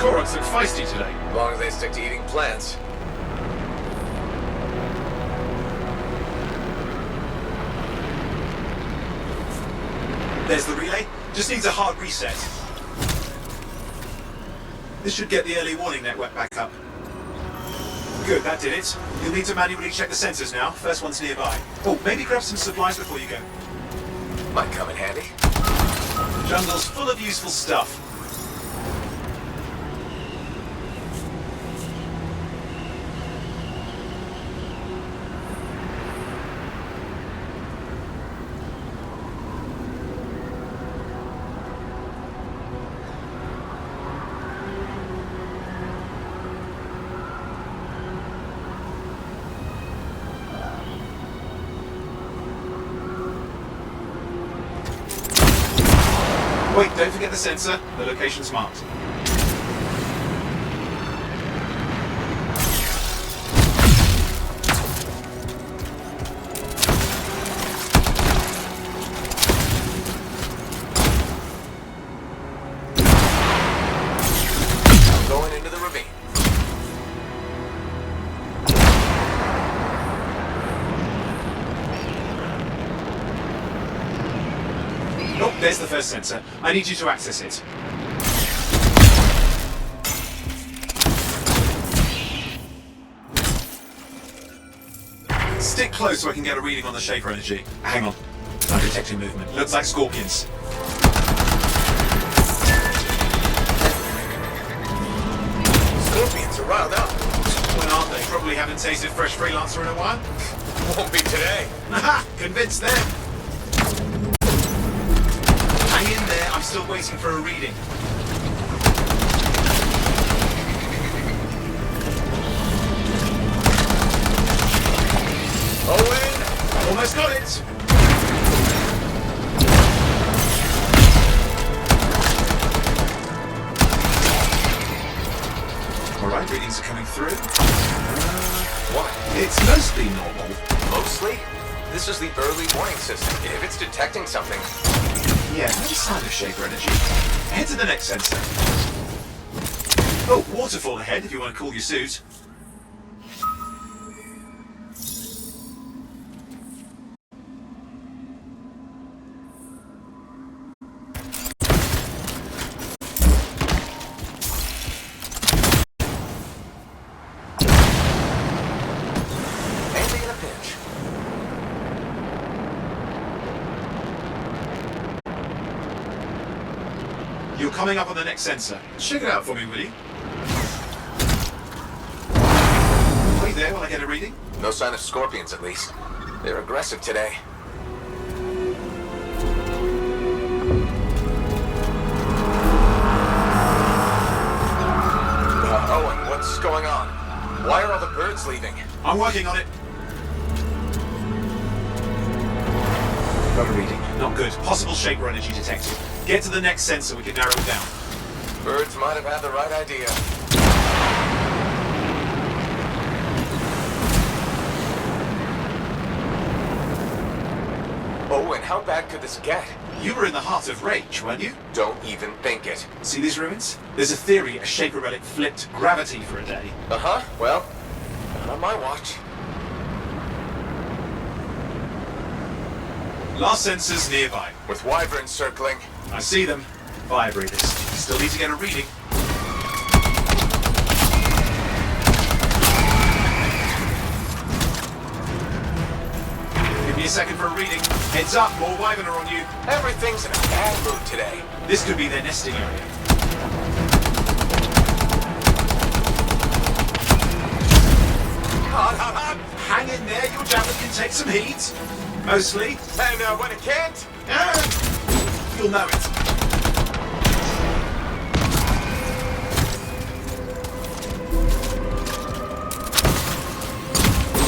Koroks look feisty today. As long as they stick to eating plants. There's the relay. Just needs a hard reset. This should get the early warning network back up. Good, that did it. You'll need to manually check the sensors now. First one's nearby. Oh, maybe grab some supplies before you go. Might come in handy. The jungle's full of useful stuff. Wait, don't forget the sensor. The location's marked. I'm going into the ravine. Oh, there's the first sensor. I need you to access it. Stick close so I can get a reading on the Shaper energy. Hang on. I'm detecting movement. Looks like scorpions. Scorpions are riled up. When aren't they? Probably haven't tasted fresh freelancer in a while. Won't be today. Aha! Convinced them. Hang in there. I'm still waiting for a reading. Owen! Almost got it. Alright, readings are coming through. What? It's mostly normal. Mostly? This is the early warning system. If it's detecting something... Yeah, no sign of Shaper energy. Head to the next sensor. Oh, waterfall ahead if you want to cool your suit. Handy in a pinch. You're coming up on the next sensor. Check it out for me, will you? Wait there while I get a reading. No sign of scorpions, at least. They're aggressive today. Owen, what's going on? Why are all the birds leaving? I'm working on it. Got a reading. Not good. Possible Shaper energy detected. Get to the next sensor, we can narrow it down. Birds might have had the right idea. Oh, and how bad could this get? You were in the heart of Rage, weren't you? Don't even think it. See these ruins? There's a theory a Shaper relic flipped gravity for a day. Uh-huh, well, not on my watch. Last sensor's nearby. With wyverns circling. I see them. Fire breathers. Still need to get a reading. Give me a second for a reading. Heads up, more wyvern are on you. Everything's in a bad mood today. This could be their nesting area. Hot, hot, hot! Hang in there, your javelin can take some heat. Mostly. And when it can't? You'll know it.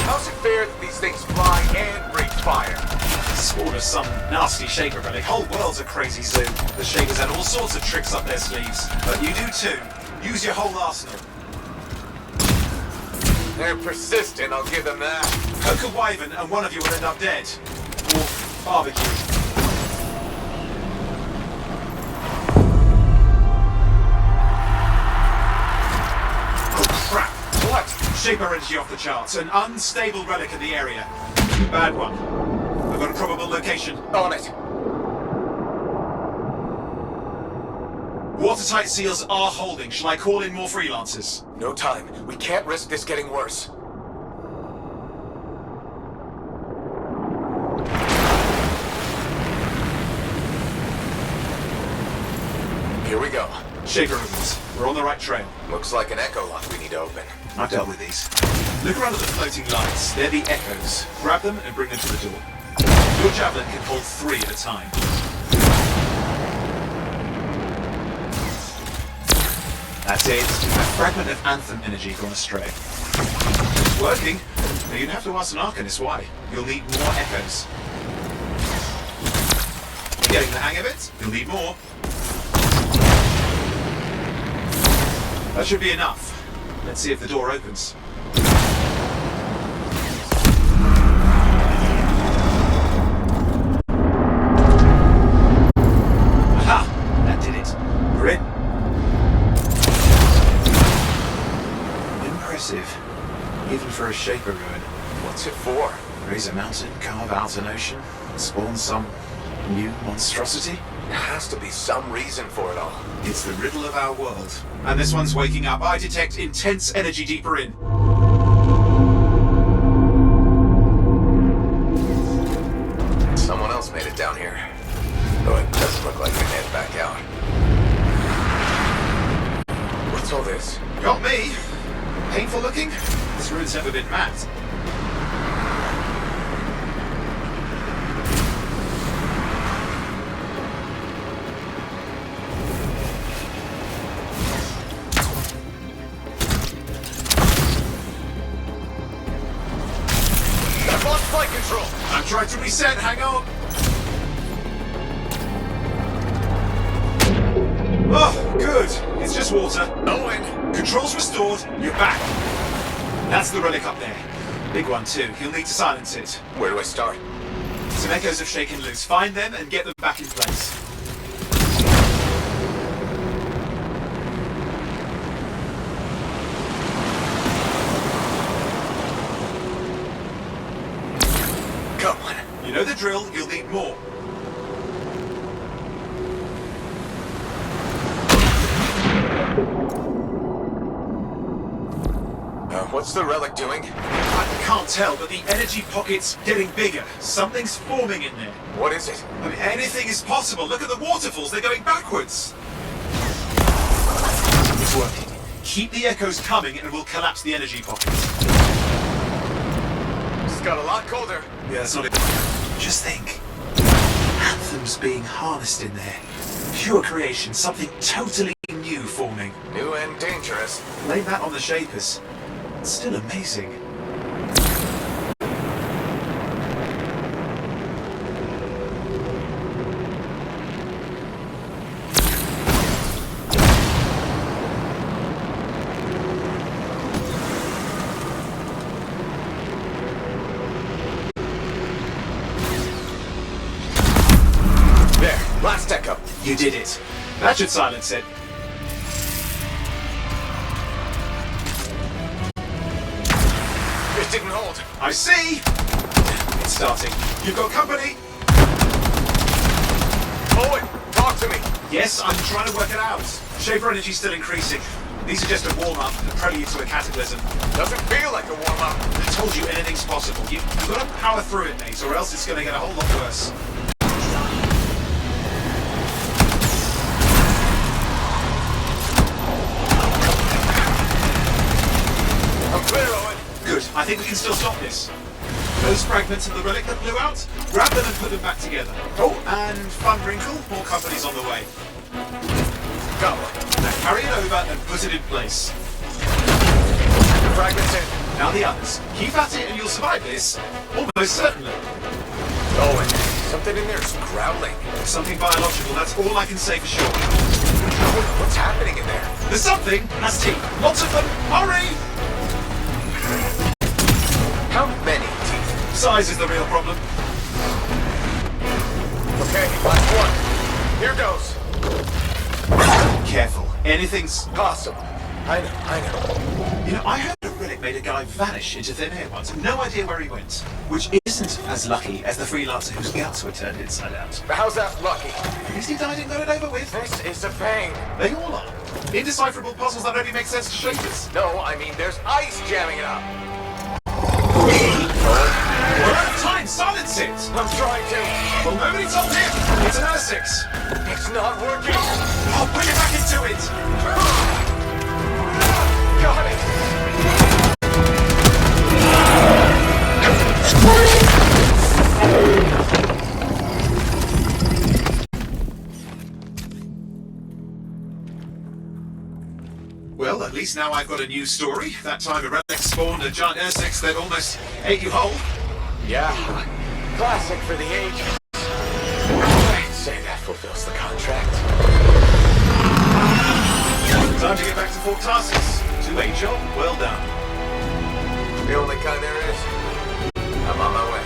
How's it fair that these things fly and breathe fire? Spawn of some nasty Shaper relic. Whole world's a crazy zoo. The Shapers had all sorts of tricks up their sleeves. But you do too. Use your whole arsenal. They're persistent, I'll give them that. Cook a wyvern and one of you will end up dead. Or barbecued. Shaper energy off the charts. An unstable relic in the area. Bad one. I've got a probable location. On it. Watertight seals are holding. Shall I call in more freelancers? No time. We can't risk this getting worse. Here we go. Shaper opens. We're on the right trail. Looks like an echo lock we need to open. I've dealt with these. Look around at the floating lights. They're the echoes. Grab them and bring them to the door. Your javelin can hold 3 at a time. That's it. A fragment of Anthem energy gone astray. It's working. Now you'd have to ask an Arcanist why. You'll need more echoes. You're getting the hang of it? You'll need more. That should be enough. Let's see if the door opens. Aha! That did it. We're in. Impressive. Even for a Shaper ruin. What's it for? Raise a mountain, carve out an ocean, spawn some new monstrosity? There has to be some reason for it all. It's the riddle of our world. And this one's waking up. I detect intense energy deeper in. Someone else made it down here. Though it doesn't look like they made it back out. What's all this? Got me. Painful looking? This ruin's never been mapped. I've lost flight control! I'm trying to reset, hang on! Oh, good. It's just water. Owen! Controls restored, you're back. That's the relic up there. Big one too. You'll need to silence it. Where do I start? Some echoes have shaken loose. Find them and get them back in place. Come on. You know the drill, you'll need more. What's the relic doing? I can't tell, but the energy pocket's getting bigger. Something's forming in there. What is it? I mean, anything is possible. Look at the waterfalls, they're going backwards. It's working. Keep the echoes coming and we'll collapse the energy pocket. It's got a lot colder. Yeah, that's not it. Just think. Anthem's being harnessed in there. Pure creation, something totally new forming. New and dangerous. Blame that on the Shapers. It's still amazing. There, last echo. You did it. That should silence it. It didn't hold. I see! It's starting. You've got company! Owen, talk to me. Yes, I'm trying to work it out. Shaper energy's still increasing. These are just a warm-up, a prelude to a cataclysm. Doesn't feel like a warm-up. I told you anything's possible. You've got to power through it, mate, or else it's going to get a whole lot worse. I'm clear, Owen. Good. I think we can still stop this. Those fragments of the relic that blew out, grab them and put them back together. Oh, and fun wrinkle, more company's on the way. Go. Now carry it over and put it in place. Fragments in. Now the others. Keep at it and you'll survive this. Almost certainly. Owen, something in there's growling. Something biological, that's all I can say for sure. What's happening in there? There's something, has teeth. Lots of them. Hurry! How many teeth? Size is the real problem. Okay, last one. Here goes. Careful. Anything's... Possible. I know. You know, I heard a relic made a guy vanish into thin air once. No idea where he went. Which isn't as lucky as the freelancer whose guts were turned inside out. How's that lucky? At least he died and got it over with. This is a pain. They all are. Indecipherable puzzles that only make sense to strangers. No, I mean there's ice jamming it up. We're out of time! Silence it! I'm trying to. Well, nobody told him! It's an R6! It's not working. I'll bring it back into it! Got it. Well, at least now I've got a new story. That time a relic spawned a giant R6 that almost ate you whole. Yeah, classic for the age. I'd say that fulfills the contract. Time to get back to Fort Tarsus. Two-way job, well done. The only kind there is. I'm on my way.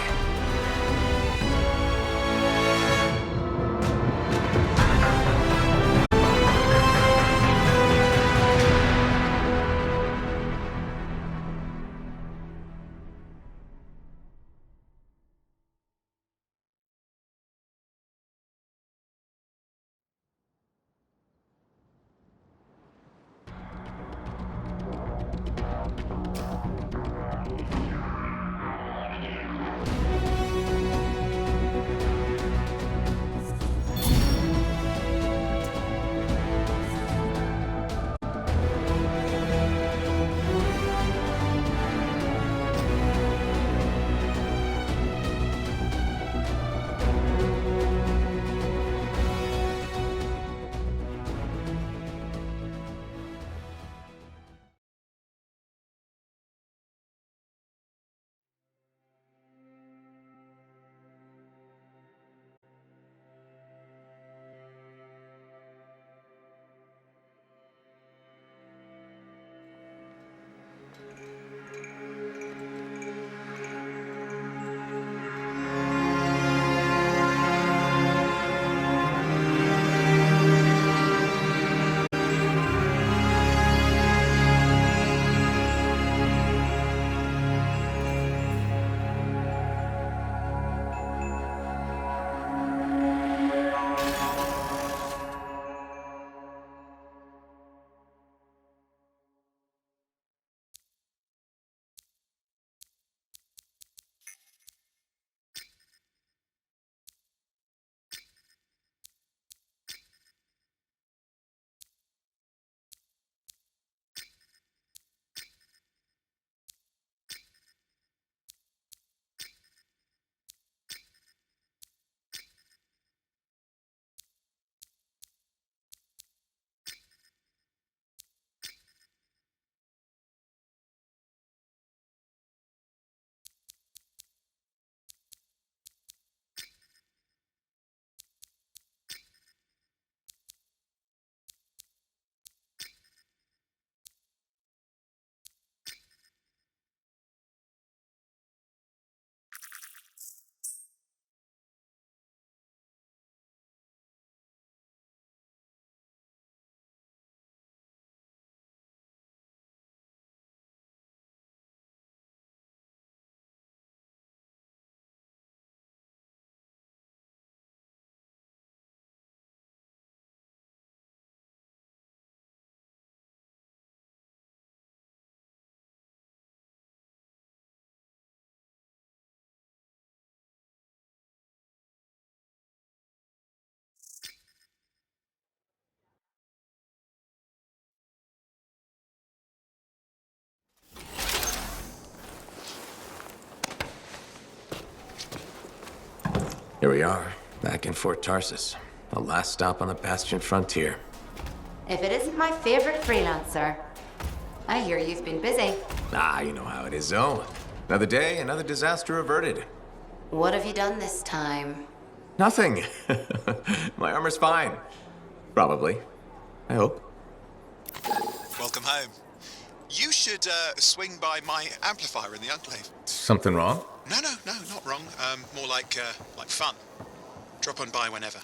Here we are, back in Fort Tarsus. The last stop on the Bastion frontier. If it isn't my favorite freelancer. I hear you've been busy. Ah, you know how it is, Zoe. Another day, another disaster averted. What have you done this time? Nothing. My armor's fine. Probably. I hope. Welcome home. You should swing by my amplifier in the Enclave. Something wrong? No, not wrong. More like fun. Drop on by whenever.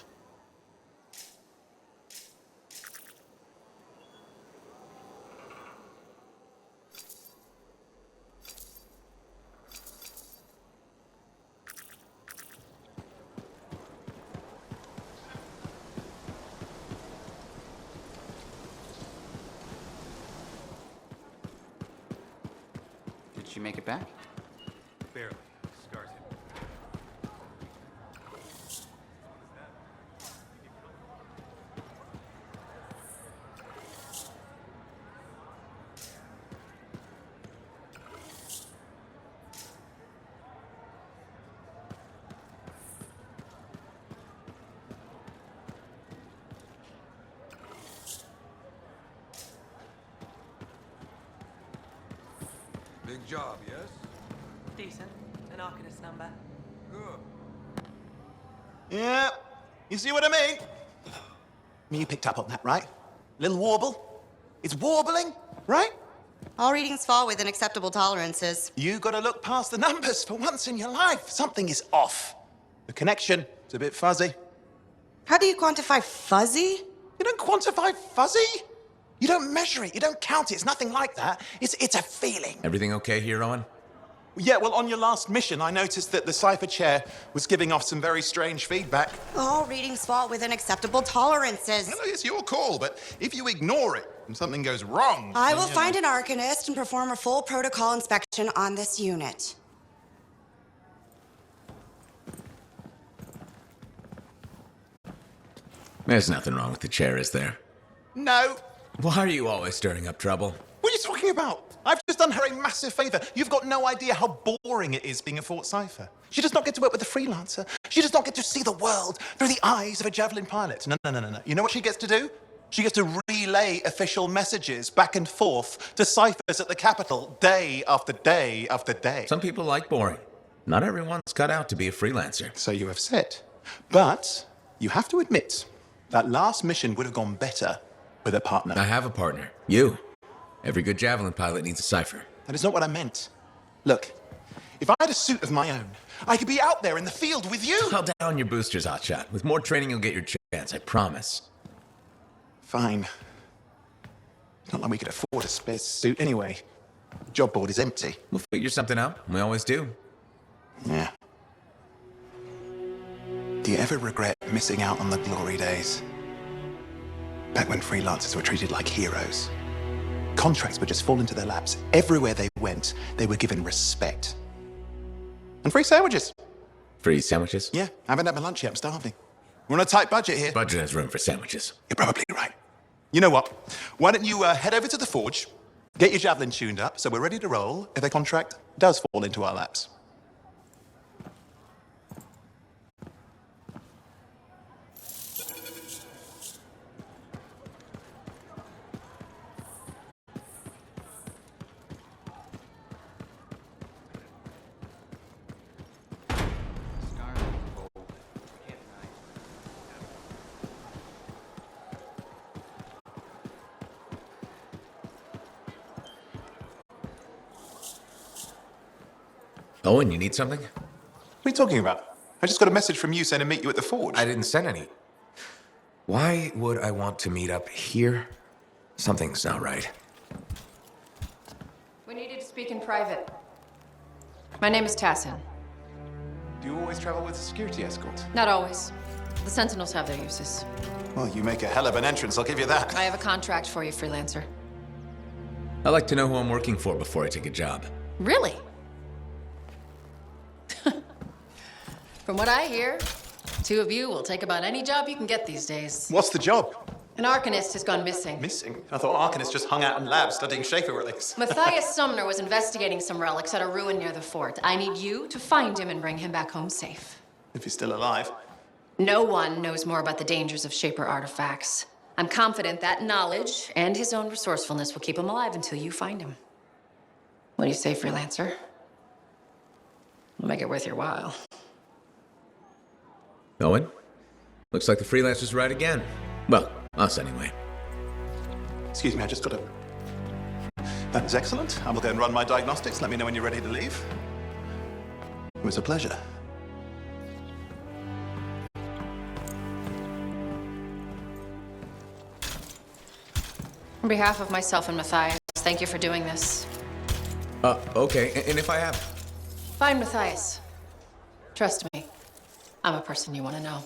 Did she make it back? Barely. Scars him. Big job, yes? Decent. An Arcanist number. Good. Yeah, you see what I mean? You picked up on that, right? Little warble? It's warbling, right? All readings fall within acceptable tolerances. You gotta look past the numbers for once in your life. Something is off. The connection is a bit fuzzy. How do you quantify fuzzy? You don't quantify fuzzy? You don't measure it, you don't count it, it's nothing like that. It's a feeling. Everything okay here, Owen? Yeah, well, on your last mission, I noticed that the cipher chair was giving off some very strange feedback. All readings fall within acceptable tolerances. Well, it's your call, but if you ignore it and something goes wrong... I will find an Arcanist and perform a full protocol inspection on this unit. There's nothing wrong with the chair, is there? No. Why are you always stirring up trouble? What are you talking about? I've just done her a massive favor. You've got no idea how boring it is being a Fort Cipher. She does not get to work with a freelancer. She does not get to see the world through the eyes of a javelin pilot. No. You know what she gets to do? She gets to relay official messages back and forth to ciphers at the Capitol day after day after day. Some people like boring. Not everyone's cut out to be a freelancer. So you have said. But you have to admit, that last mission would have gone better with a partner. I have a partner. You. Every good javelin pilot needs a cipher. That is not what I meant. Look, if I had a suit of my own, I could be out there in the field with you. Call down your boosters, hotshot. With more training, you'll get your chance, I promise. Fine. It's not like we could afford a spare suit anyway. The job board is empty. We'll figure something out. We always do. Yeah. Do you ever regret missing out on the glory days? Back when freelancers were treated like heroes. Contracts would just fall into their laps. Everywhere they went, they were given respect. And free sandwiches. Free sandwiches? Yeah, I haven't had my lunch yet. I'm starving. We're on a tight budget here. Budget has room for sandwiches. You're probably right. You know what? Why don't you head over to the forge, get your javelin tuned up, so we're ready to roll if a contract does fall into our laps. Owen, you need something? What are you talking about? I just got a message from you saying to meet you at the forge. I didn't send any. Why would I want to meet up here? Something's not right. We needed to speak in private. My name is Tassin. Do you always travel with a security escort? Not always. The Sentinels have their uses. Well, you make a hell of an entrance, I'll give you that. I have a contract for you, freelancer. I like to know who I'm working for before I take a job. Really? From what I hear, two of you will take about any job you can get these days. What's the job? An Arcanist has gone missing. Missing? I thought Arcanists just hung out in labs studying Schaefer relics. Matthias Sumner was investigating some relics at a ruin near the fort. I need you to find him and bring him back home safe. If he's still alive. No one knows more about the dangers of Shaper artifacts. I'm confident that knowledge and his own resourcefulness will keep him alive until you find him. What do you say, freelancer? We'll make it worth your while. Owen? Looks like the freelancer's right again. Well, us anyway. Excuse me, I just got a... That is excellent. I will go and run my diagnostics. Let me know when you're ready to leave. It was a pleasure. On behalf of myself and Matthias, thank you for doing this. Okay. And if I have... Find Matthias. Trust me, I'm a person you want to know.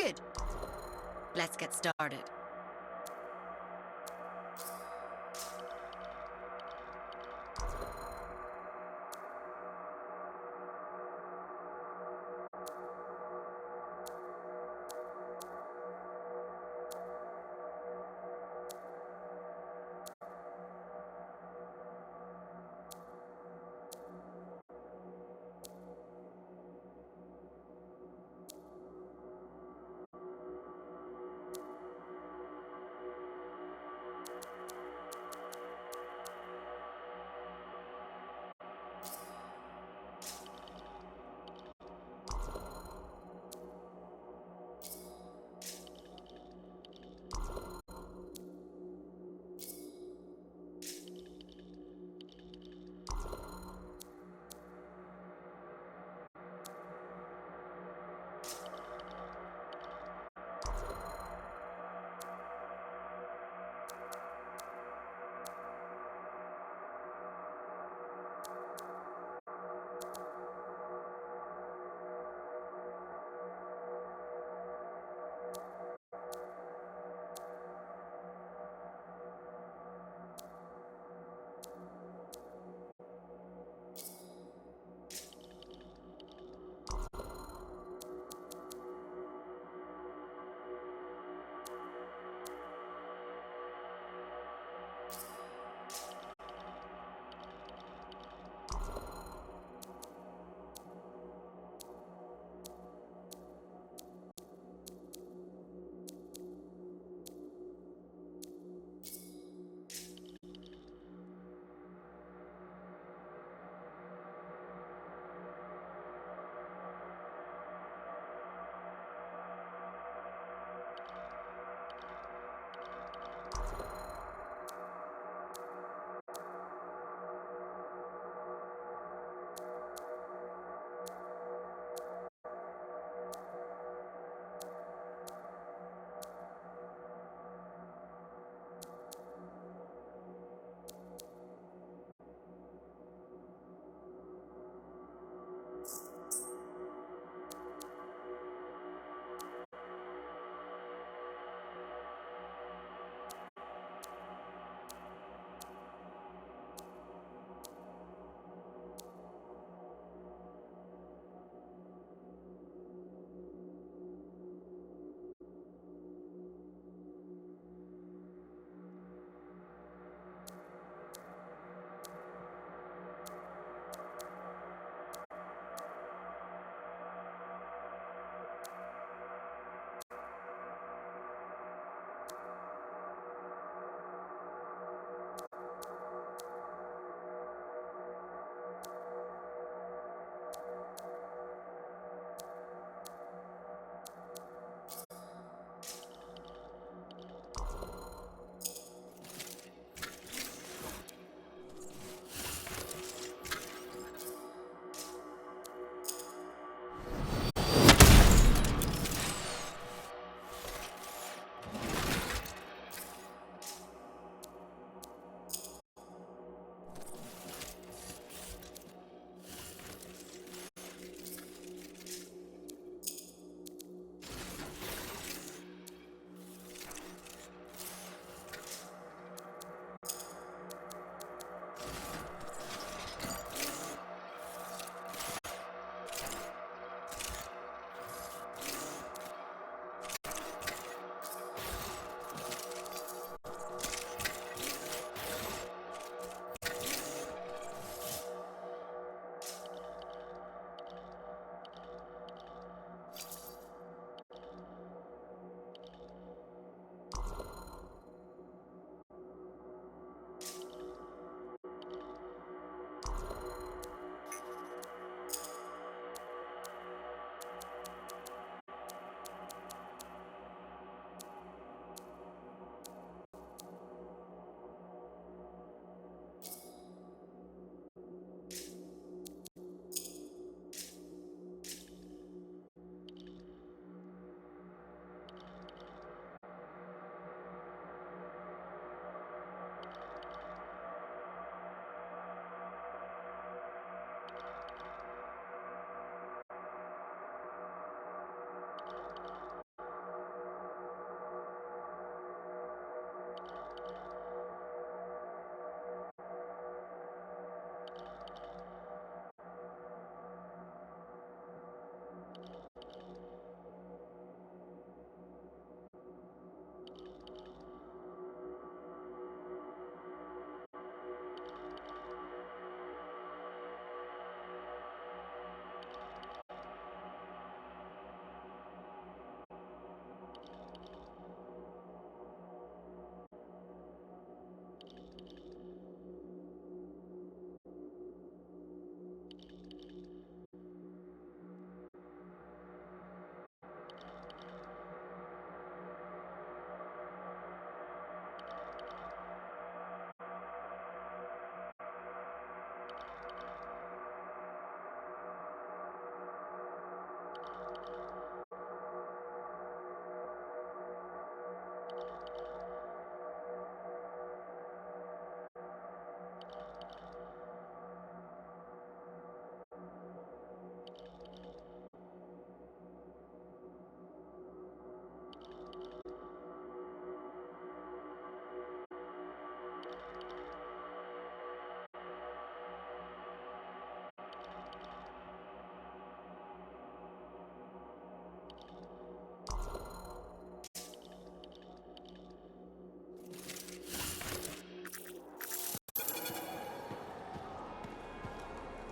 Good. Let's get started.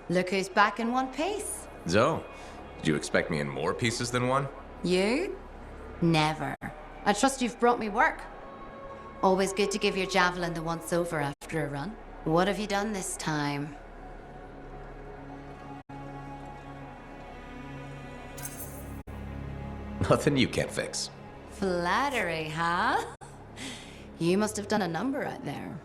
Look who's back in one piece. Zoe, did you expect me in more pieces than one? You? Never. I trust you've brought me work. Always good to give your javelin the once-over after a run. What have you done this time? Nothing you can't fix. Flattery, huh? You must have done a number out there.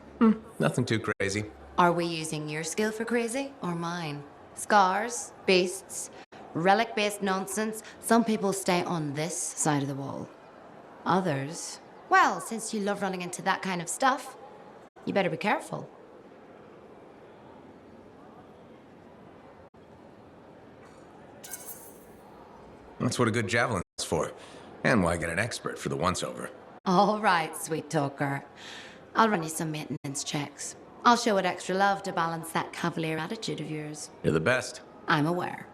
Nothing too crazy. Are we using your skill for crazy or mine? Scars, beasts, relic-based nonsense. Some people stay on this side of the wall. Others, well, since you love running into that kind of stuff, you better be careful. That's what a good javelin's for. And why get an expert for the once-over. All right, sweet talker. I'll run you some maintenance checks. I'll show it extra love to balance that cavalier attitude of yours. You're the best. I'm aware.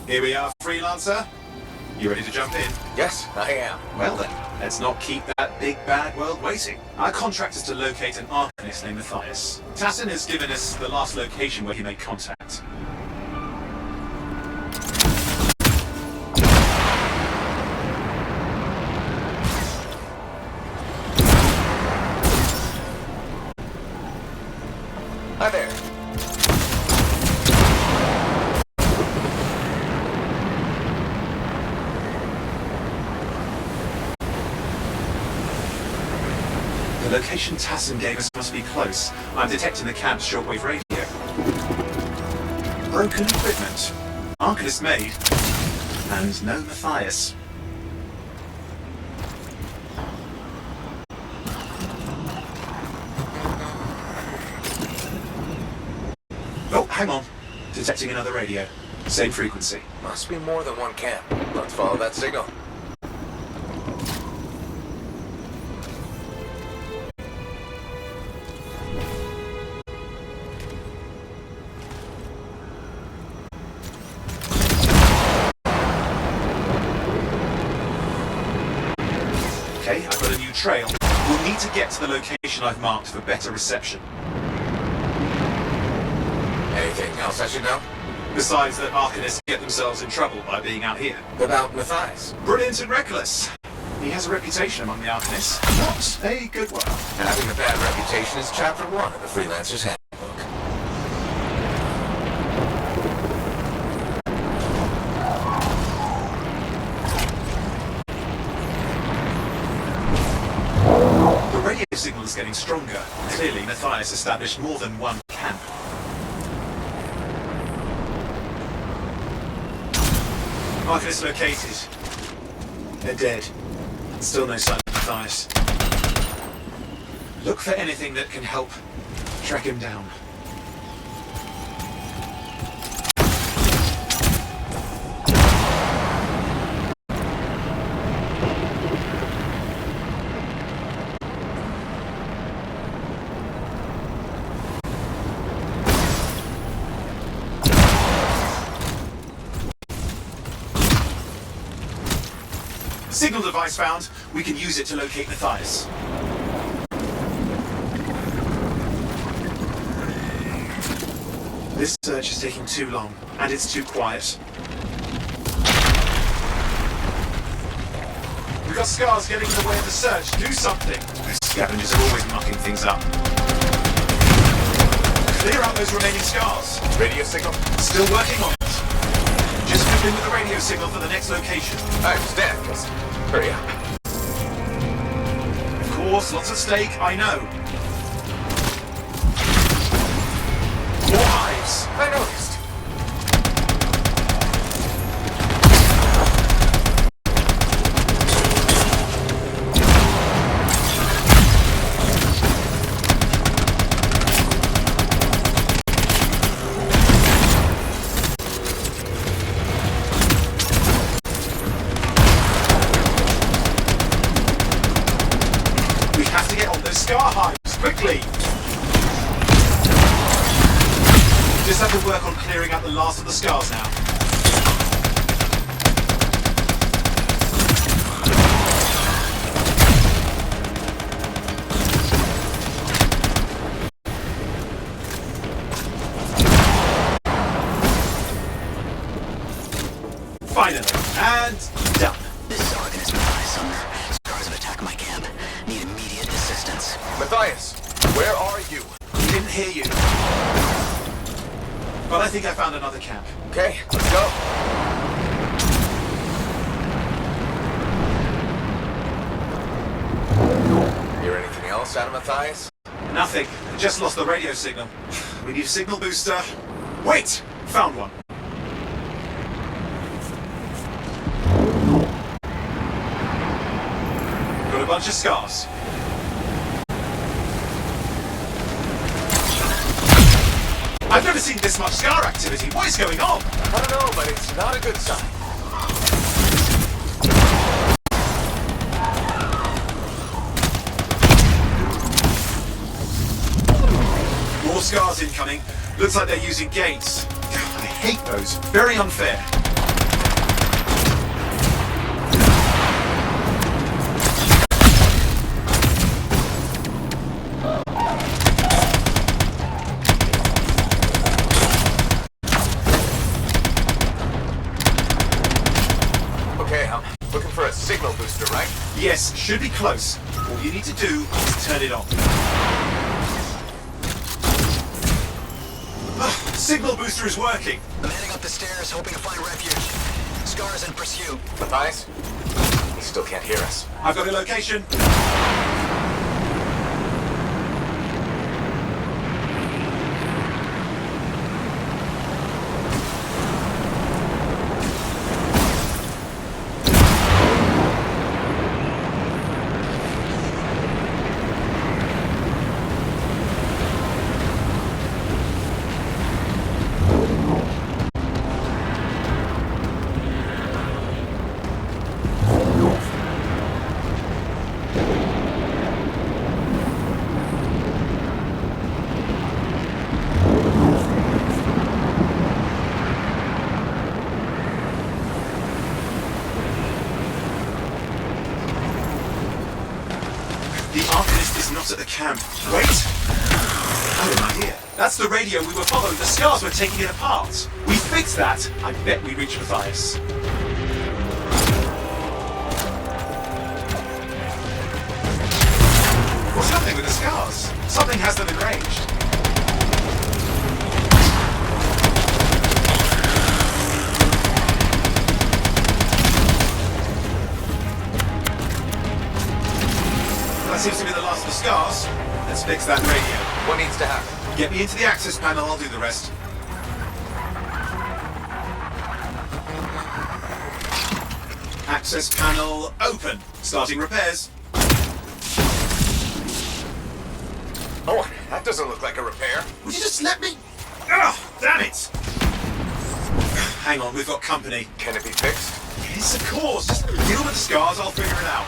Here we are, Freelancer. You ready to jump in? Yes, I am. Well then, let's not keep that big bad world waiting. Our contract is to locate an Arcanist named Matthias. Tassin has given us the last location where he made contact. Hi there. The location Tassin gave us must be close. I'm detecting the camp's shortwave radio. Broken equipment. Arcanist made. And no Matthias. Hang on. Detecting another radio. Same frequency. Must be more than one camp. Let's follow that signal. Okay, I've got a new trail. We'll need to get to the location I've marked for better reception. Anything else I should know? Besides that Arcanists get themselves in trouble by being out here. About Matthias. Brilliant and reckless. He has a reputation among the Arcanists. Not a good one. Having a bad reputation is chapter 1 of the Freelancer's Handbook. The radio signal is getting stronger. Clearly, Matthias established more than one camp. Arcanists located. They're dead. Still no sign of Matthias. Look for anything that can help track him down. Signal device found. We can use it to locate Matthias. This search is taking too long, and it's too quiet. We've got scars getting in the way of the search. Do something. Those scavengers are always mucking things up. Clear out those remaining scars. Radio signal? Still working on it. Just fiddling with the radio signal for the next location. I understand. Just hurry up. Of course, lots at stake, I know. More hives. I noticed. We have to get on those scar hives, quickly! Just have to work on clearing out the last of the scars now. Finally, and done. This is Arcanist Matthias. Scars have attacked my camp. Need immediate assistance. Matthias, where are you? He didn't hear you. But I think I found another camp. Okay, let's go. Hear anything else out of Matthias? Nothing. I just lost the radio signal. We need a signal booster. Wait! Found one. Got a bunch of scars. I've never seen this much scar activity. What is going on? I don't know, but it's not a good sign. More scars incoming. Looks like they're using gates. I hate those. Very unfair. Okay, I'm looking for a signal booster, right? Yes, should be close. All you need to do is turn it on. Signal booster is working. I'm heading up the stairs, hoping to find refuge. Scars in pursuit. Matthias? He still can't hear us. I've got a location. not at the camp. Wait! Oh, am I here? That's the radio we were following. The scars were taking it apart. We fixed that. I bet we reached Matthias. What's happening with the scars? Something has them enraged. That seems to be the last of the scars. Let's fix that radio. What needs to happen? Get me into the access panel, I'll do the rest. Access panel open. Starting repairs. Oh, that doesn't look like a repair. Would you just let me? Ugh, damn it! Hang on, we've got company. Can it be fixed? Yes, of course. Just deal with the scars, I'll figure it out.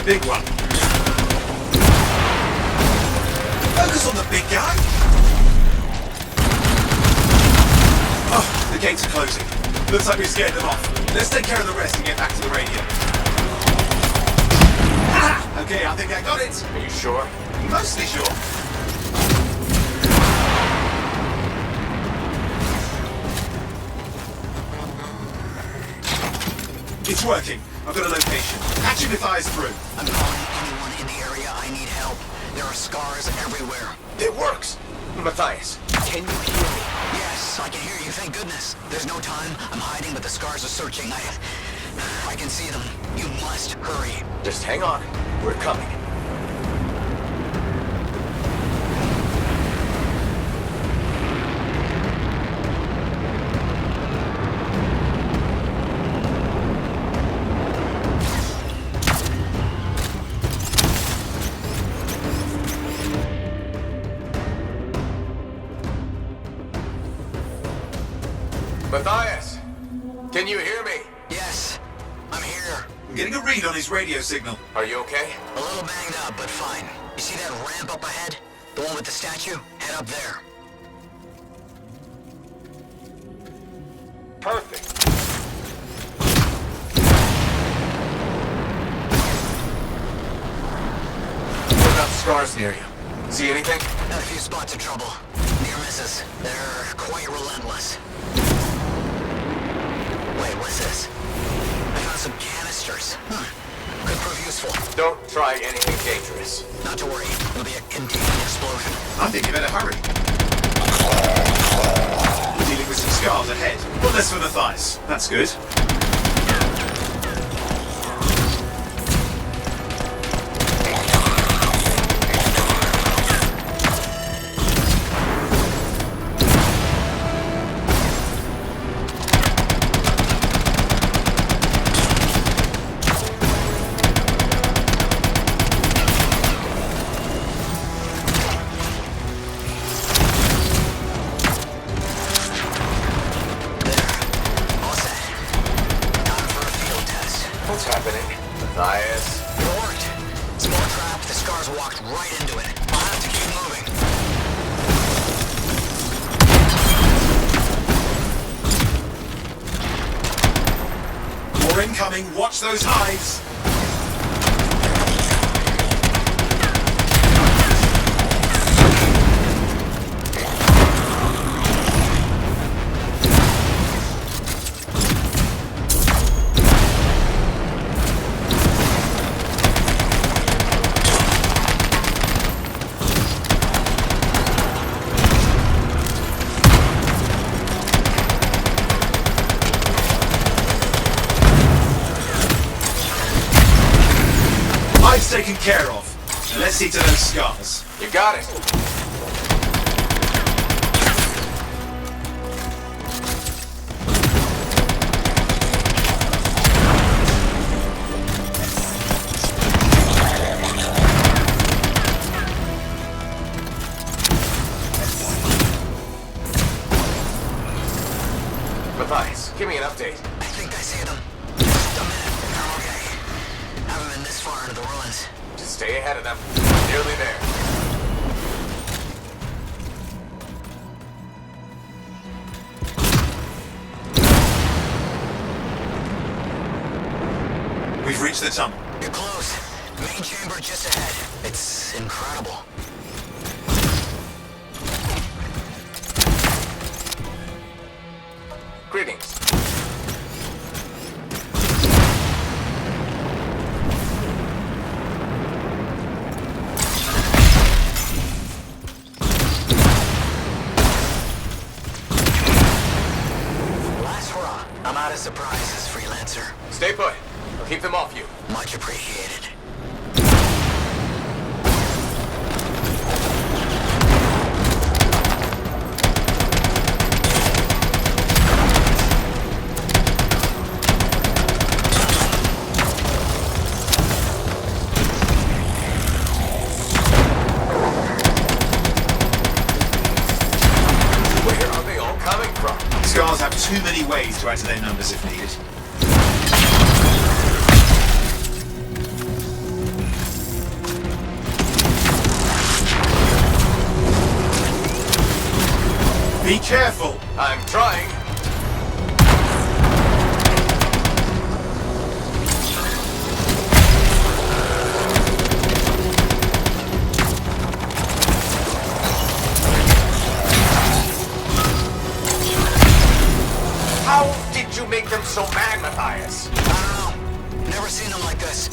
Big one. Focus on the big guy. Oh, the gates are closing. Looks like we scared them off. Let's take care of the rest and get back to the radio. Ah! Okay, I think I got it. Are you sure? Mostly sure. It's working. I've got a location. Patching Matthias through. I'm calling anyone in the area. I need help. There are scars everywhere. It works! Matthias, can you hear me? Yes, I can hear you, thank goodness. There's no time. I'm hiding, but the scars are searching. I can see them. You must hurry. Just hang on. We're coming. Matthias, can you hear me? Yes, I'm here. I'm getting a read on his radio signal. Are you okay? A little banged up, but fine. You see that ramp up ahead? The one with the statue? Head up there. Perfect. What about the scars near you? See anything? Got a few spots of trouble. Near misses. They're quite relentless. Wait, what's this? I found some canisters. Could prove useful. Don't try anything dangerous. Not to worry. It'll be a contained explosion. I think you better hurry. We're dealing with some scars ahead. One less for Matthias. That's good. What's happening? Matthias? It worked. Small trap. The scars walked right into it. I'll have to keep moving. More incoming. Watch those hives. Taken care of. Now let's see to those scars. You got it. Matthias, give me an update. I think I see them. Just a minute. I'm okay. Haven't been this far into the ruins. Just stay ahead of them. Nearly there. We've reached the tunnel. You're close. Main chamber just ahead. It's incredible. Greetings. Last hurrah. I'm out of surprises, freelancer. Stay put. I'll keep them off you. Much appreciated. Where are they all coming from? Scars have too many ways to add to their numbers if needed. Be careful! I'm trying. How did you make them so mad, Matthias? I don't know. Never seen them like this.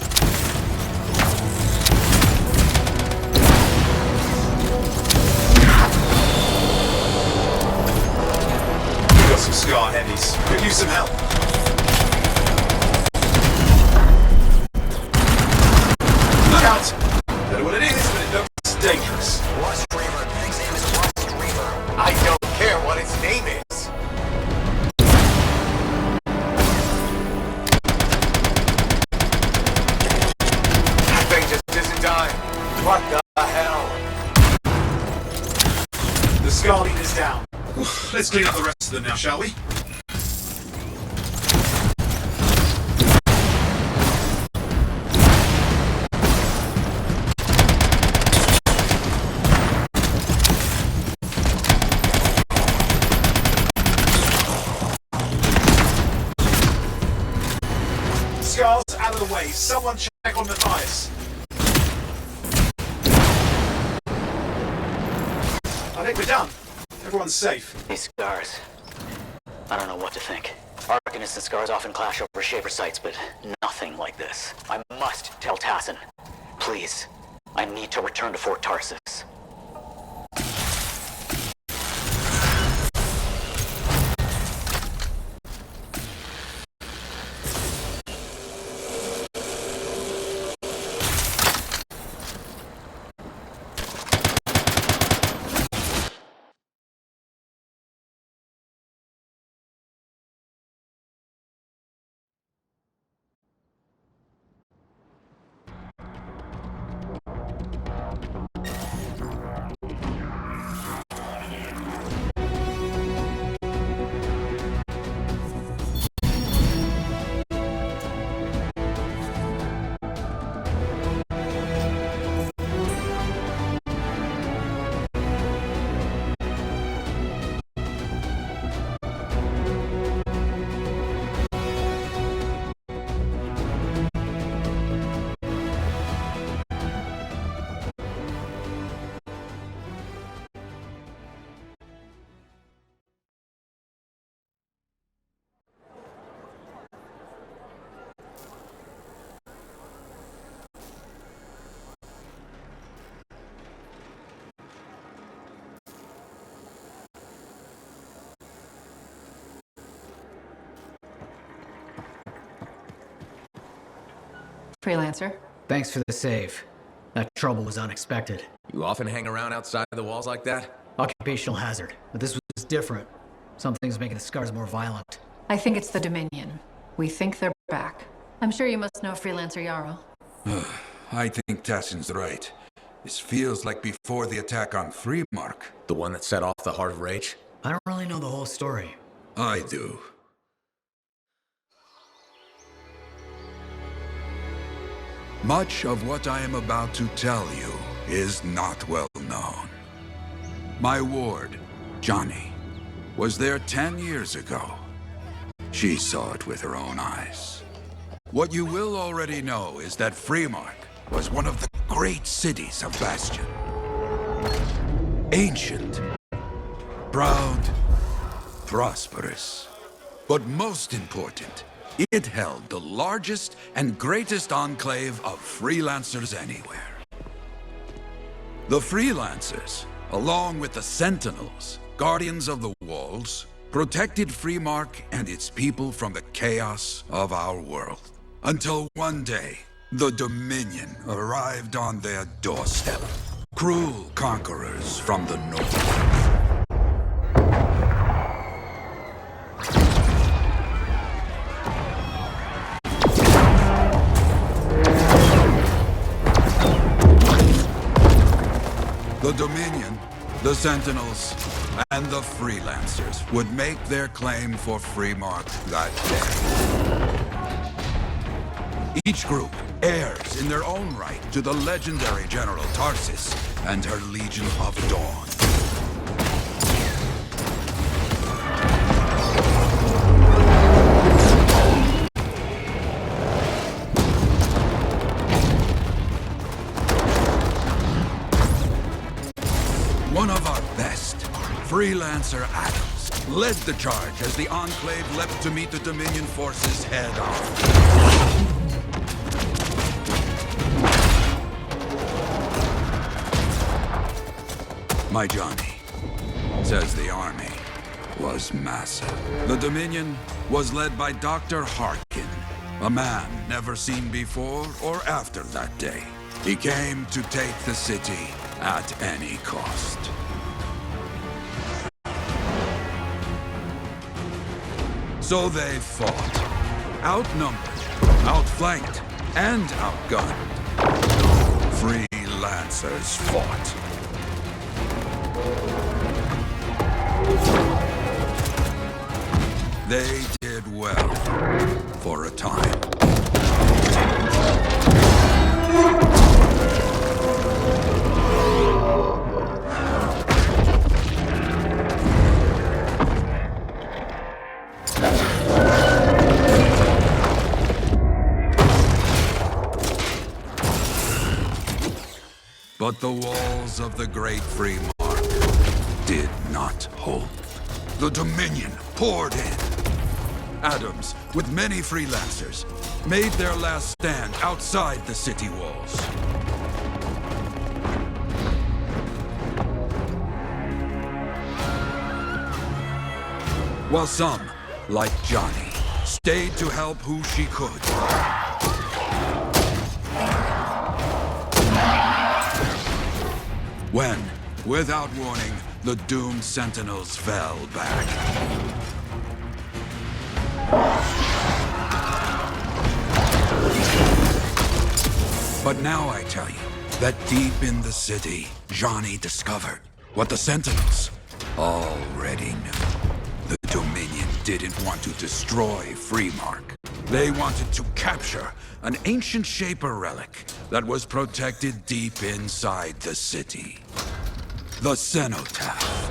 We've got some scar heavies. Could use some help. Look out! Don't know what it is, but it looks dangerous. Rust Reaver. The thing's name is Rust Reaver. I don't care what its name is. That thing just isn't dying. What the hell? The scar leader's down. Let's clean up the rest of them now, shall we? Scars out of the way. Someone check on Matthias. I think we're done. Everyone's safe. These scars. I don't know what to think. Arcanists and scars often clash over Shaper sites, but nothing like this. I must tell Tassin. Please. I need to return to Fort Tarsus. Freelancer. Thanks for the save. That trouble was unexpected. You often hang around outside the walls like that? Occupational hazard. But this was different. Something's making the scars more violent. I think it's the Dominion. We think they're back. I'm sure you must know Freelancer Yarrow. I think Tassin's right. This feels like before the attack on Freemark. The one that set off the Heart of Rage? I don't really know the whole story. I do. Much of what I am about to tell you is not well known. My ward, Johnny, was there 10 years ago. She saw it with her own eyes. What you will already know is that Freemark was one of the great cities of Bastion. Ancient, proud, prosperous. But most important, it held the largest and greatest enclave of freelancers anywhere. The freelancers, along with the Sentinels, guardians of the walls, protected Freemark and its people from the chaos of our world. Until one day, the Dominion arrived on their doorstep. Cruel conquerors from the north. The Dominion, the Sentinels, and the Freelancers would make their claim for Freemark that day. Each group heirs in their own right to the legendary General Tarsis and her Legion of Dawn. One of our best, Freelancer Adams, led the charge as the Enclave leapt to meet the Dominion forces head-on. My Johnny says the army was massive. The Dominion was led by Dr. Harkin, a man never seen before or after that day. He came to take the city at any cost. So they fought. Outnumbered, outflanked, and outgunned. Freelancers fought. They did well for a time. But the walls of the Great Freemark did not hold. The Dominion poured in. Adams, with many freelancers, made their last stand outside the city walls. While some, like Johnny, stayed to help who she could. When, without warning, the doomed Sentinels fell back. But now I tell you that deep in the city, Johnny discovered what the Sentinels already knew. The Dominion didn't want to destroy Freemark. They wanted to capture an ancient Shaper relic that was protected deep inside the city. The Cenotaph.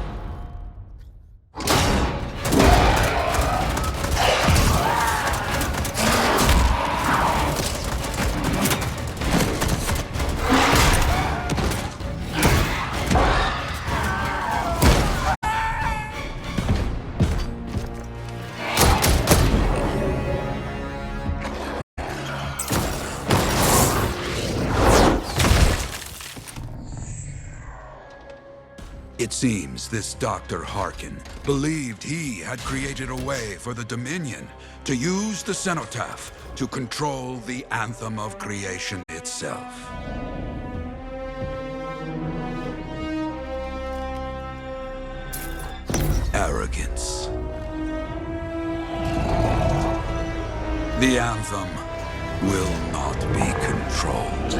It seems this Dr. Harkin believed he had created a way for the Dominion to use the Cenotaph to control the Anthem of creation itself. arrogance. The Anthem will not be controlled.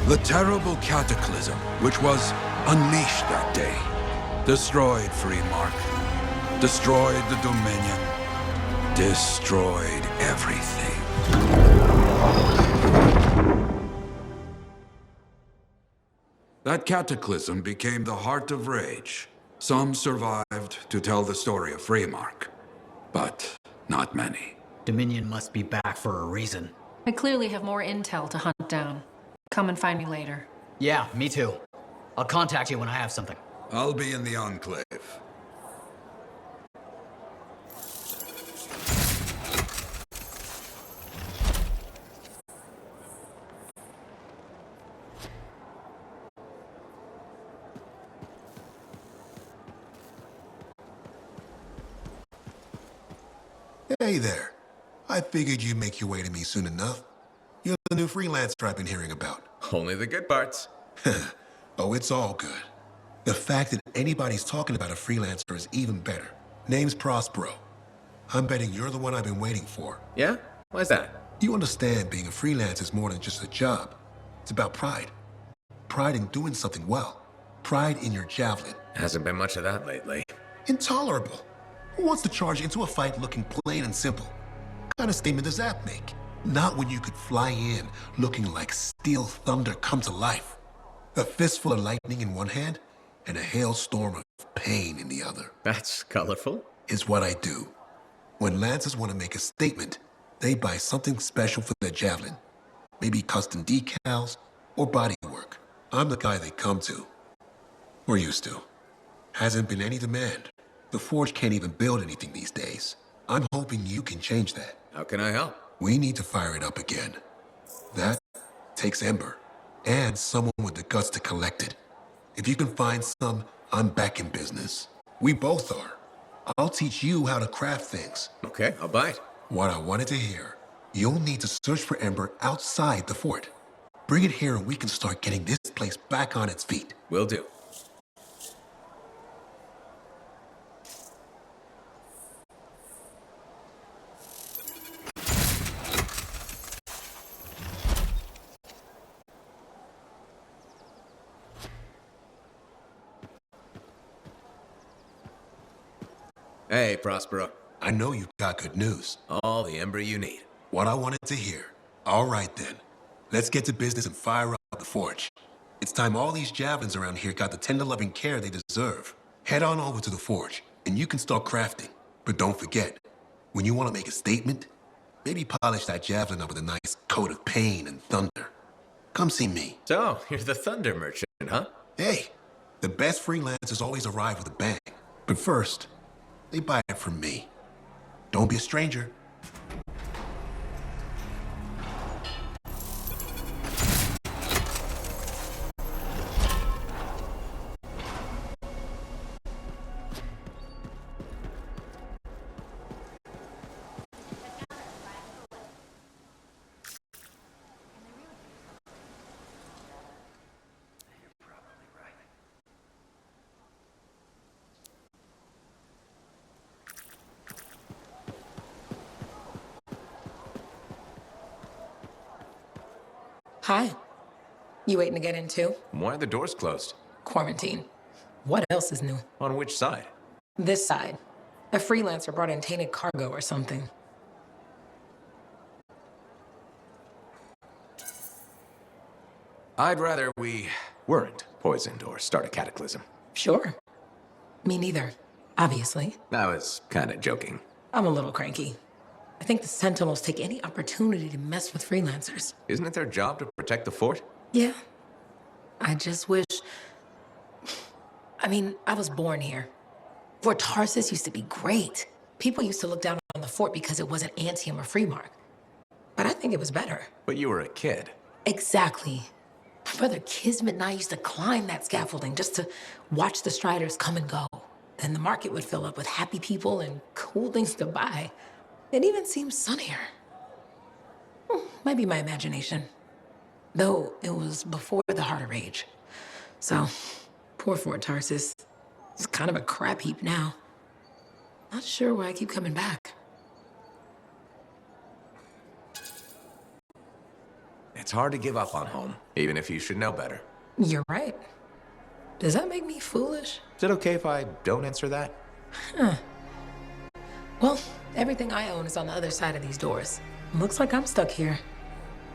The terrible cataclysm which was unleashed that day destroyed Freemark, destroyed the Dominion, destroyed everything. That cataclysm became the heart of rage. Some survived to tell the story of Freemark, but not many. Dominion must be back for a reason. I clearly have more intel to hunt down. Come and find me later. Yeah, me too. I'll contact you when I have something. I'll be in the Enclave. Hey there. I figured you'd make your way to me soon enough. You're the new freelancer I've been hearing about. Only the good parts. Oh, it's all good. The fact that anybody's talking about a freelancer is even better. Name's Prospero. I'm betting you're the one I've been waiting for. Yeah? Why's that? You understand being a freelancer is more than just a job. It's about pride. Pride in doing something well. Pride in your javelin. Hasn't been much of that lately. Intolerable. Who wants to charge into a fight looking plain and simple? What kind of statement does that make? Not when you could fly in looking like steel thunder come to life. A fistful of lightning in one hand and a hailstorm of pain in the other. That's colorful. Is what I do. When Lancers want to make a statement, they buy something special for their javelin. Maybe custom decals or bodywork. I'm the guy they come to. Or used to. Hasn't been any demand. The Forge can't even build anything these days. I'm hoping you can change that. How can I help? We need to fire it up again. That takes Ember. And someone with the guts to collect it. If you can find some, I'm back in business. We both are. I'll teach you how to craft things. Okay, I'll bite. What I wanted to hear. You'll need to search for Ember outside the fort. Bring it here and we can start getting this place back on its feet. Will do. Hey, Prospero. I know you've got good news. All the Ember you need. What I wanted to hear. All right then. Let's get to business and fire up the Forge. It's time all these javelins around here got the tender loving care they deserve. Head on over to the Forge, and you can start crafting. But don't forget, when you want to make a statement, maybe polish that javelin up with a nice coat of pain and thunder. Come see me. So, you're the thunder merchant, huh? Hey, the best freelancers always arrive with a bang. But first, they buy it from me. Don't be a stranger. Hi. You waiting to get in too? Why are the doors closed? Quarantine. What else is new? On which side? This side. A freelancer brought in tainted cargo or something. I'd rather we weren't poisoned or start a cataclysm. Sure. Me neither, obviously. I was kind of joking. I'm a little cranky. I think the Sentinels take any opportunity to mess with freelancers. Isn't it their job to protect the fort? Yeah. I just wish... I mean, I was born here. Fort Tarsus used to be great. People used to look down on the fort because it wasn't Anthem or Freemark. But I think it was better. But you were a kid. Exactly. My brother Kismet and I used to climb that scaffolding just to watch the Striders come and go. Then the market would fill up with happy people and cool things to buy. It even seems sunnier. Might be my imagination. Though it was before the Heart of Rage. So, poor Fort Tarsus. It's kind of a crap heap now. Not sure why I keep coming back. It's hard to give up on home, even if you should know better. You're right. Does that make me foolish? Is it okay if I don't answer that? Huh. Well, everything I own is on the other side of these doors. Looks like I'm stuck here.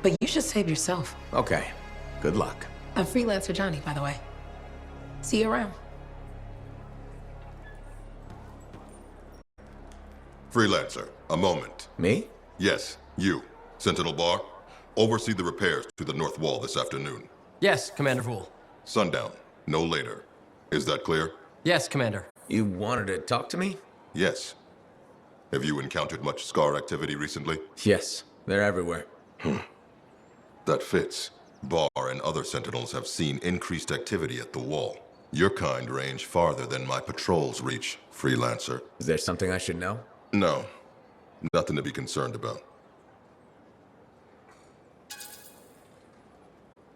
But you should save yourself. Okay. Good luck. I'm Freelancer Johnny, by the way. See you around. Freelancer, a moment. Me? Yes, you. Sentinel Bar, oversee the repairs to the north wall this afternoon. Yes, Commander Vool. Sundown, no later. Is that clear? Yes, Commander. You wanted to talk to me? Yes. Have you encountered much Scar activity recently? Yes, they're everywhere. That fits. Bar and other Sentinels have seen increased activity at the wall. Your kind range farther than my patrols reach, Freelancer. Is there something I should know? No. Nothing to be concerned about.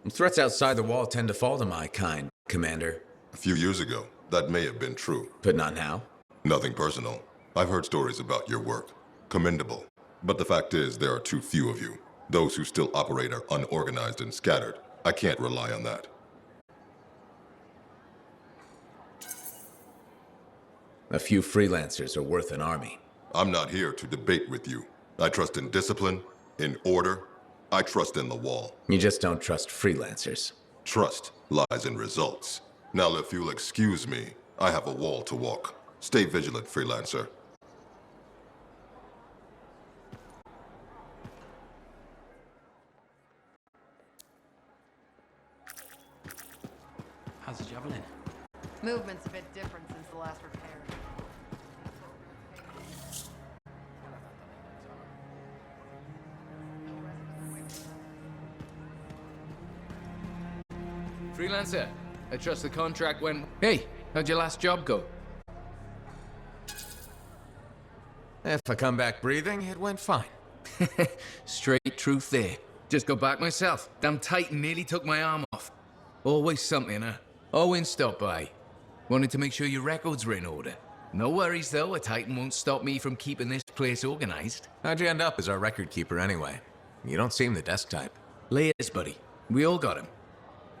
Threats outside the wall tend to fall to my kind, Commander. A few years ago, that may have been true. But not now? Nothing personal. I've heard stories about your work. Commendable. But the fact is, there are too few of you. Those who still operate are unorganized and scattered. I can't rely on that. A few freelancers are worth an army. I'm not here to debate with you. I trust in discipline, in order. I trust in the wall. You just don't trust freelancers. Trust lies in results. Now, if you'll excuse me, I have a wall to walk. Stay vigilant, Freelancer. How's the javelin? Movement's a bit different since the last repair. Freelancer, I trust the contract went... Hey, how'd your last job go? If I come back breathing, it went fine. Straight truth there. Just got back myself. Damn Titan nearly took my arm off. Always something, huh? Owen stopped by. Wanted to make sure your records were in order. No worries, though. A Titan won't stop me from keeping this place organized. How'd you end up as our record keeper anyway? You don't seem the desk type. Layers, buddy. We all got 'em.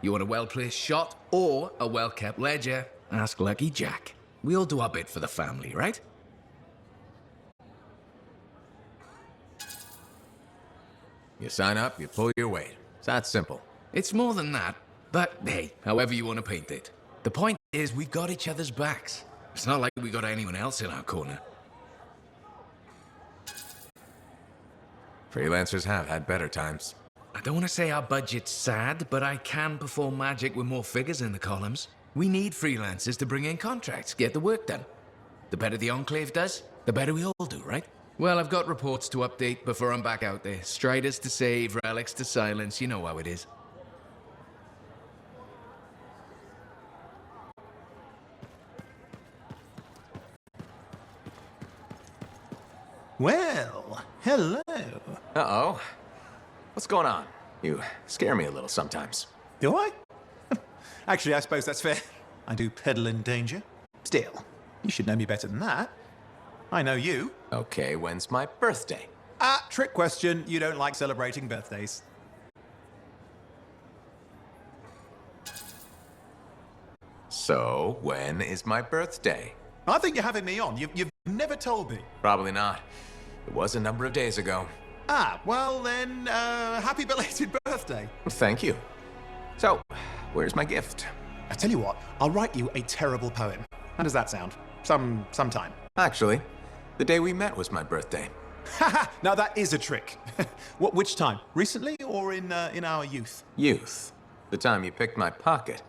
You want a well-placed shot or a well-kept ledger? Ask Lucky Jack. We all do our bit for the family, right? You sign up, you pull your weight. It's that simple. It's more than that. But, hey, however you want to paint it. The point is, we've got each other's backs. It's not like we got anyone else in our corner. Freelancers have had better times. I don't want to say our budget's sad, but I can perform magic with more figures in the columns. We need freelancers to bring in contracts, get the work done. The better the Enclave does, the better we all do, right? Well, I've got reports to update before I'm back out there. Striders to save, relics to silence, you know how it is. Well, hello. Uh-oh. What's going on? You scare me a little sometimes. Do I? Actually, I suppose that's fair. I do peddle in danger. Still, you should know me better than that. I know you. Okay, when's my birthday? Trick question. You don't like celebrating birthdays. So, when is my birthday? I think you're having me on. You've never told me. Probably not. It was a number of days ago. Well then, happy belated birthday. Thank you. So, where's my gift? I tell you what, I'll write you a terrible poem. How does that sound? Sometime. Actually, the day we met was my birthday. Haha! Now that is a trick. Which time? Recently or in our youth? Youth. The time you picked my pocket.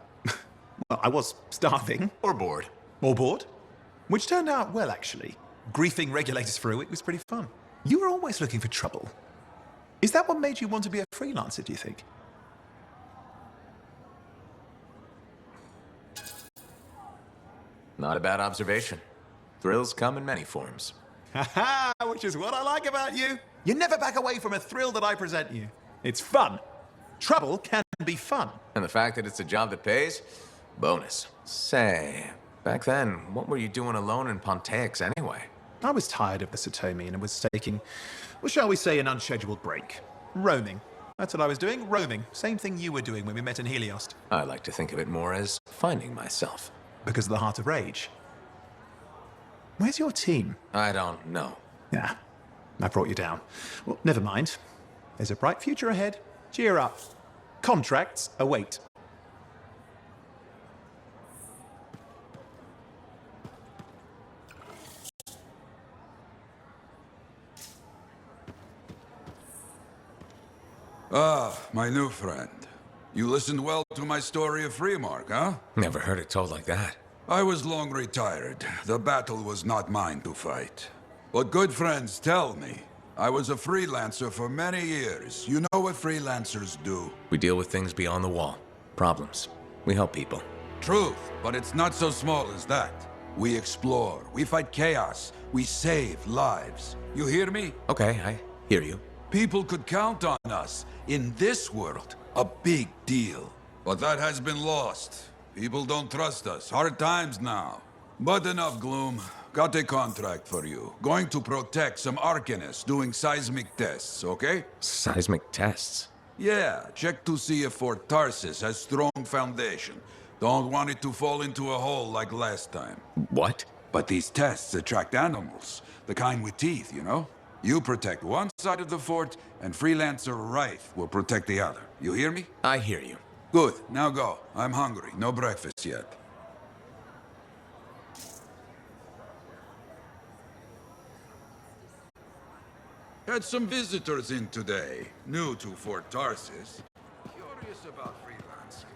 Well, I was starving. Or bored. Or bored. Which turned out well, actually. Griefing regulators for a week was pretty fun. You were always looking for trouble. Is that what made you want to be a freelancer, do you think? Not a bad observation. Thrills come in many forms. Haha, which is what I like about you. You never back away from a thrill that I present you. It's fun. Trouble can be fun. And the fact that it's a job that pays? Bonus. Say, Back then, what were you doing alone in Pontiacs anyway? I was tired of the Satomi and was taking, well, shall we say, an unscheduled break. Roaming. That's what I was doing, roaming. Same thing you were doing when we met in Heliost. I like to think of it more as finding myself. Because of the Heart of Rage. Where's your team? I don't know. Yeah, I brought you down. Well, never mind. There's a bright future ahead. Cheer up. Contracts await. Ah, my new friend. You listened well to my story of Freemark, huh? Never heard it told like that. I was long retired. The battle was not mine to fight. But good friends tell me. I was a freelancer for many years. You know what freelancers do? We deal with things beyond the wall. Problems. We help people. Truth, but it's not so small as that. We explore, we fight chaos, we save lives. You hear me? Okay, I hear you. People could count on us. In this world, a big deal. But that has been lost. People don't trust us. Hard times now. But enough gloom. Got a contract for you. Going to protect some Arcanists doing seismic tests, okay? Seismic tests? Yeah, check to see if Fort Tarsis has strong foundation. Don't want it to fall into a hole like last time. What? But these tests attract animals. The kind with teeth, you know? You protect one side of the fort, and Freelancer Rife will protect the other. You hear me? I hear you. Good, now go. I'm hungry. No breakfast yet. Had some visitors in today, new to Fort Tarsis. Curious about freelancers.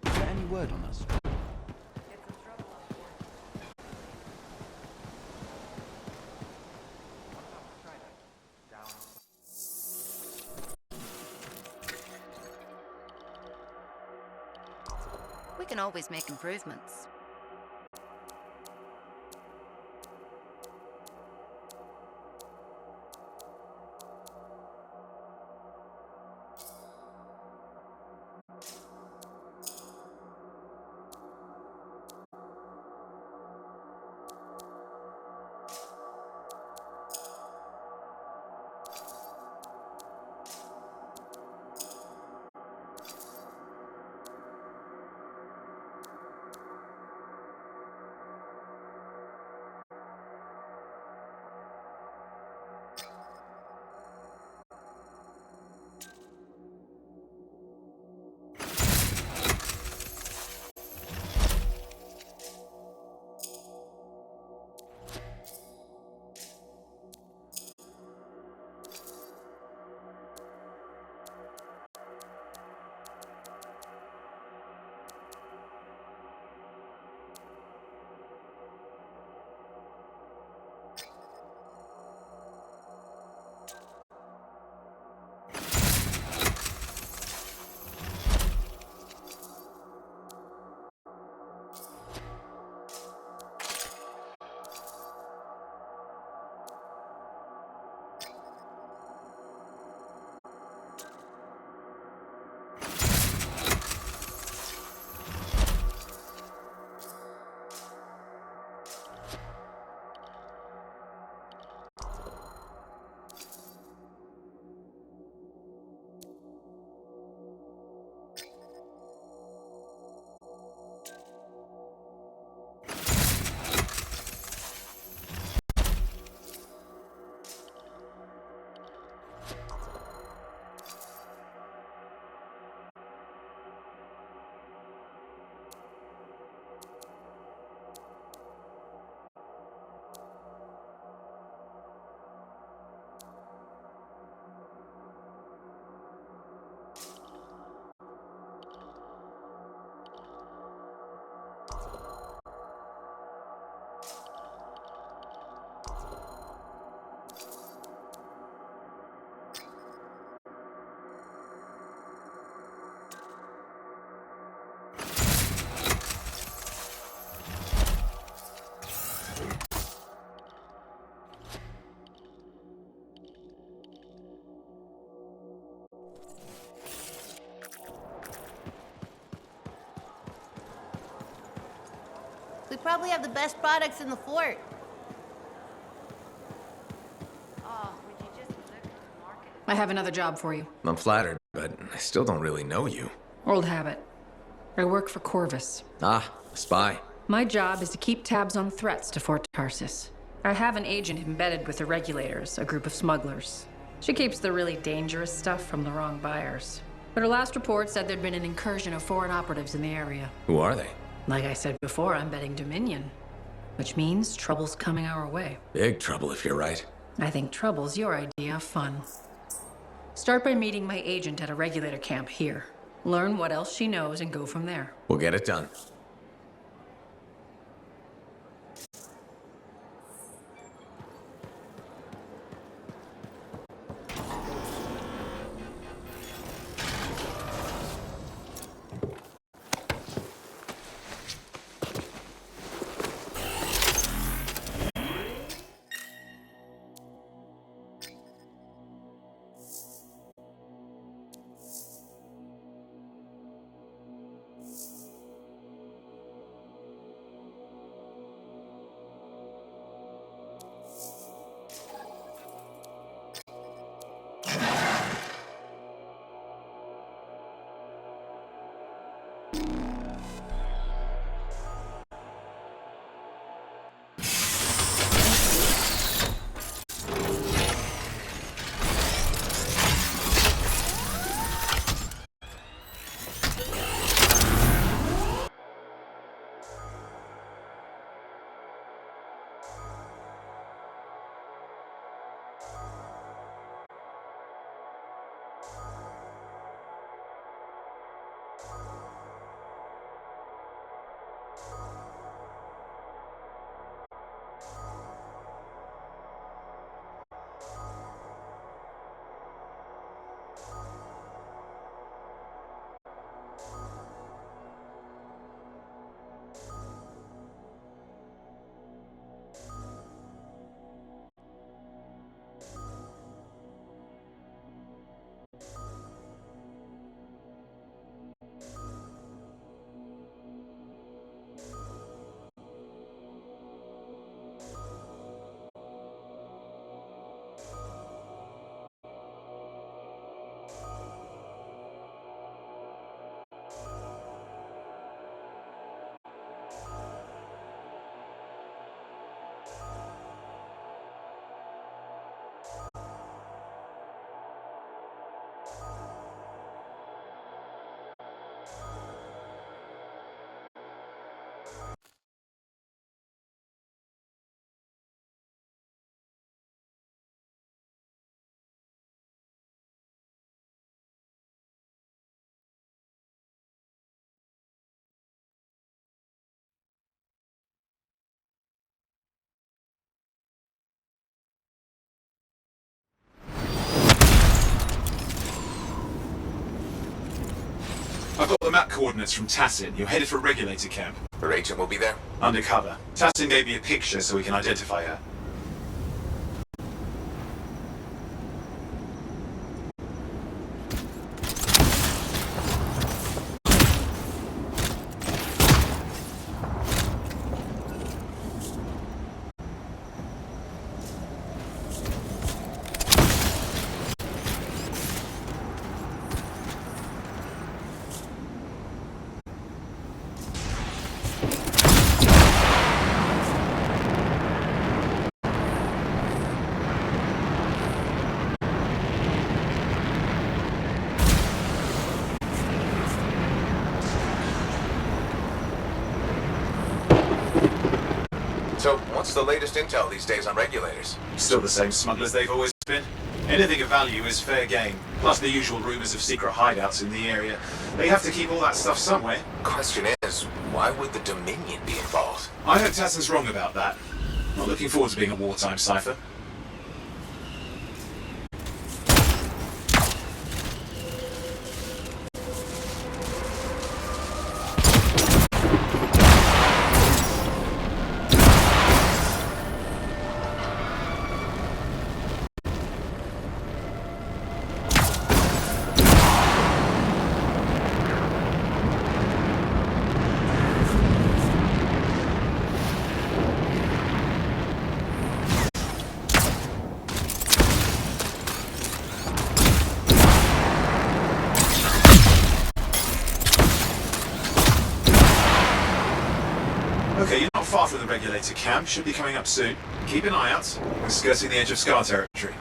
Is there any word on us? We can always make improvements. probably have the best products in the fort. Oh, would you just look at the market? I have another job for you. I'm flattered, but I still don't really know you. Old habit. I work for Corvus. Ah, a spy. My job is to keep tabs on threats to Fort Tarsis. I have an agent embedded with the regulators, a group of smugglers. She keeps the really dangerous stuff from the wrong buyers. But her last report said there'd been an incursion of foreign operatives in the area. Who are they? Like I said before, I'm betting Dominion. Which means trouble's coming our way. Big trouble if you're right. I think trouble's your idea of fun. Start by meeting my agent at a regulator camp here. Learn what else she knows and go from there. We'll get it done. I've got the map coordinates from Tassin. You're headed for Regulator Camp. Her agent will be there? Undercover. Tassin gave me a picture so we can identify her. So, what's the latest intel these days on regulators? Still the same smugglers they've always been. Anything of value is fair game. Plus the usual rumors of secret hideouts in the area. They have to keep all that stuff somewhere. Question is, why would the Dominion be involved? I hope Tassin's wrong about that. Not looking forward to being a wartime cipher. far from the regulator camp. Should be coming up soon. Keep an eye out. We're skirting the edge of Scar territory.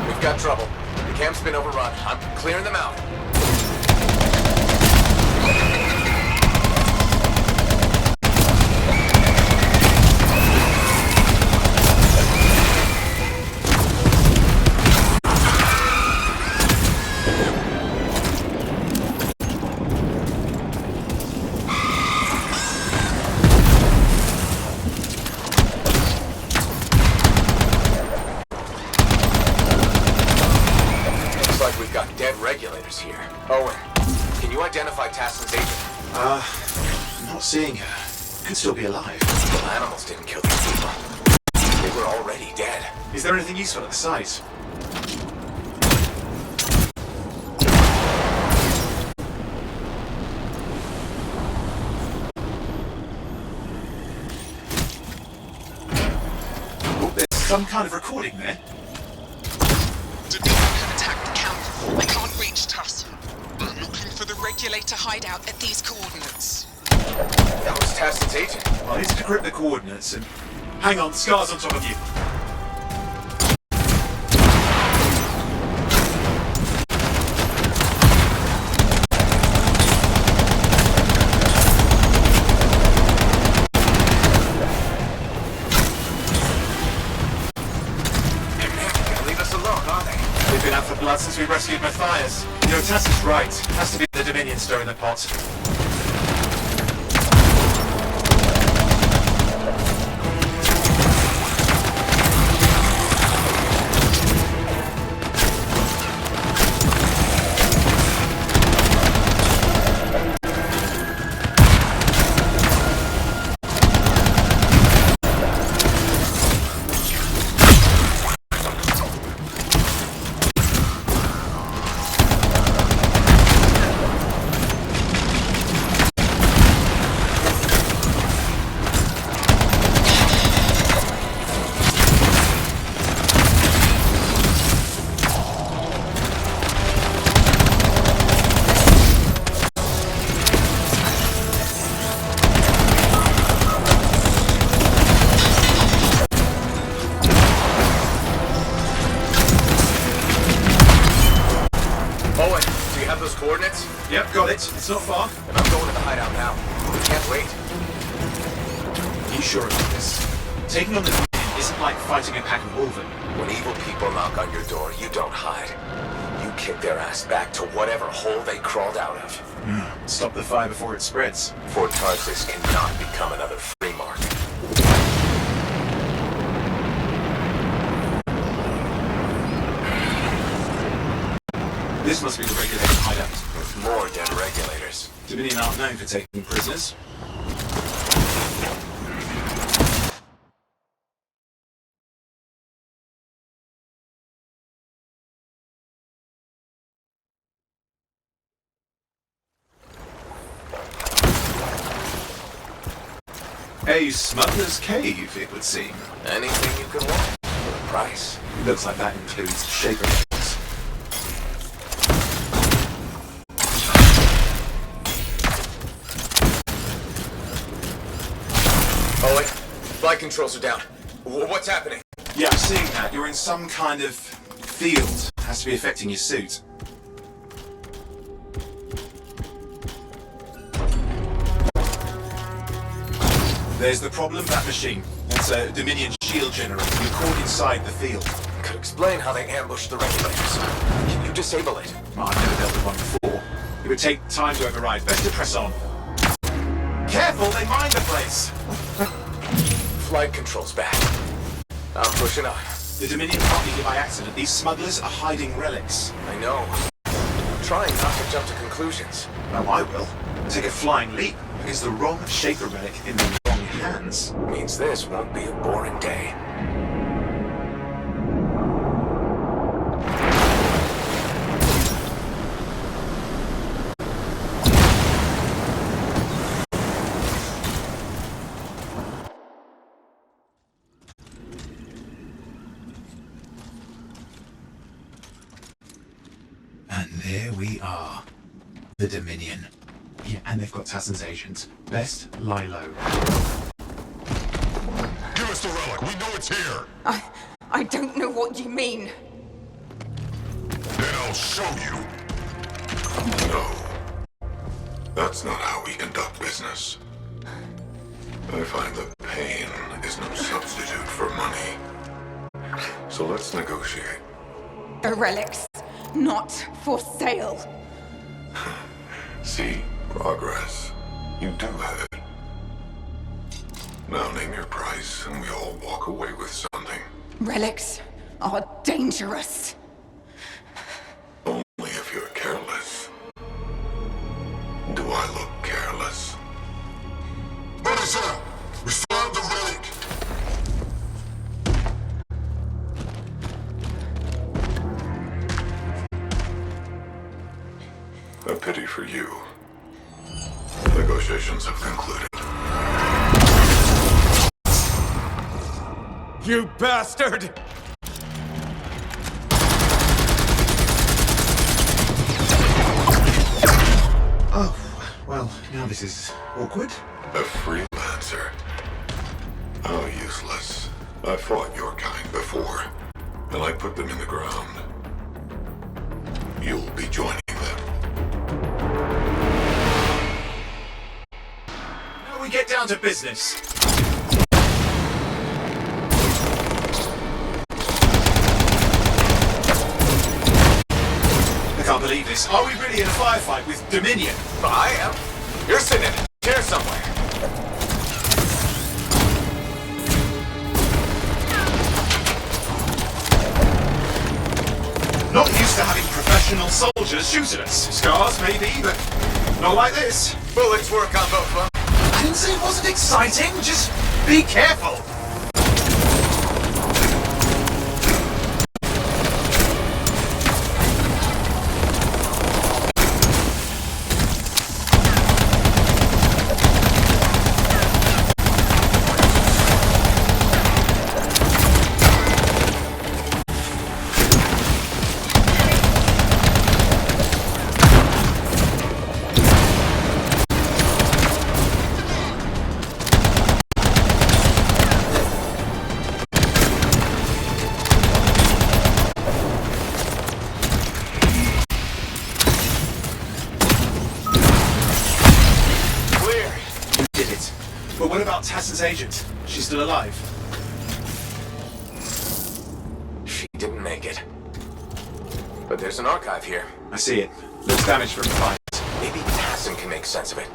We've got trouble. The camp's been overrun. I'm clearing them out. Regulators here. Owen, can you identify Tassin's agent? I'm not seeing her. Could still be alive. The animals didn't kill these people. They were already dead. Is there anything useful at the site? Oh, there's some kind of recording there. Dominion have attacked the camp. I can't reach Tuss. I'm looking for the regulator hideout at these coordinates. That was Tassin's agent. Well, I need to decrypt the coordinates and... Hang on, Scar's on top of you. Blood since we rescued Matthias. You know, Tass is right. Has to be the Dominion stirring the pot. Coordinates? Yep, got it. It's not far. And I'm going to the hideout now. We can't wait. You sure about this? Taking on the Dominion isn't like fighting a pack of wolven. When evil people knock on your door, you don't hide. You kick their ass back to whatever hole they crawled out of. Stop the fire before it spreads. Fort Tarsis cannot become another free market. This must be the regulator hideout. With more dead regulators. Dominion aren't known for taking prisoners. A smuggler's cave, it would seem. Anything you could want for the price. Looks like that includes shaper rings. Oh wait, flight controls are down. What's happening? Yeah, I'm seeing that. You're in some kind of field. Has to be affecting your suit. There's the problem, that machine. It's a Dominion shield generator. You're caught inside the field. Could explain how they ambushed the regulators. Can you disable it? Well, I've never dealt with one before. It would take time to override. Best to press on. Careful, they mine the place! Flight controls back. I'm pushing on. The Dominion can't be here by accident. These smugglers are hiding relics. I know. I'm trying not to jump to conclusions. No, I will. Take a flying leap. Because the wrong shaper relic in the wrong hands. Means this won't be a boring day. And there we are. The Dominion. Yeah, and they've got Tassin's agent. Best lie low. Give us the relic. We know it's here. I don't know what you mean. Then I'll show you. No. That's not how we conduct business. I find that pain is no substitute for money. So let's negotiate. The relics, not for sale. See, progress. You do have it. Now name your price and we all walk away with something. Relics are dangerous. Only if you're careless. Do I look careless? Officer, we found the relic. A pity for you. Negotiations have concluded. You bastard! Oh, well, now this is awkward. A freelancer. How useless. I fought your kind before, and I put them in the ground. You'll be joining them. Now we get down to business. I can't believe this. Are we really in a firefight with Dominion? I am. You're sitting in a chair somewhere. Not used to having professional soldiers shoot at us. Scars, maybe, but not like this. Bullets work on both of them. I didn't say it wasn't exciting. Just be careful. But what about Tassin's agent? She's still alive. She didn't make it. But there's an archive here. I see it. Looks damaged from the fight. Maybe Tassin can make sense of it.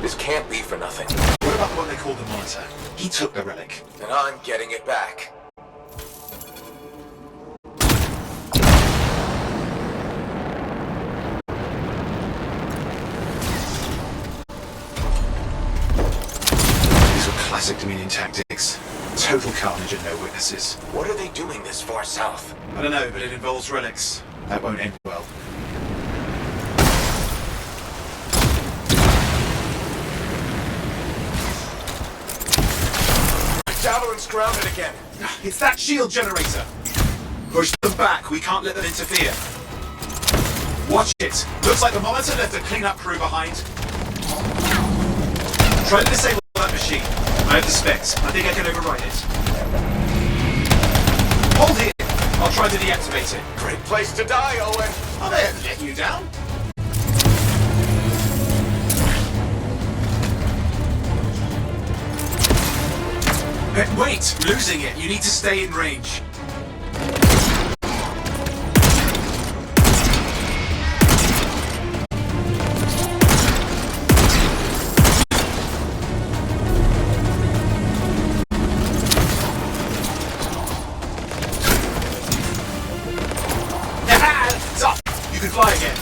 This can't be for nothing. What about the one they called the Monitor? He took the relic. And I'm getting it back. Classic Dominion tactics. Total carnage and no witnesses. What are they doing this far south? I don't know, but it involves relics. That won't end well. My javelin's grounded again. It's that shield generator. Push them back. We can't let them interfere. Watch it. Looks like the Monitor left a cleanup crew behind. Try to disable that machine. I have the specs. I think I can override it. Hold here. I'll try to deactivate it. Great place to die, Owen. Are they ever letting you down? Wait! Losing it. You need to stay in range. You can fly again.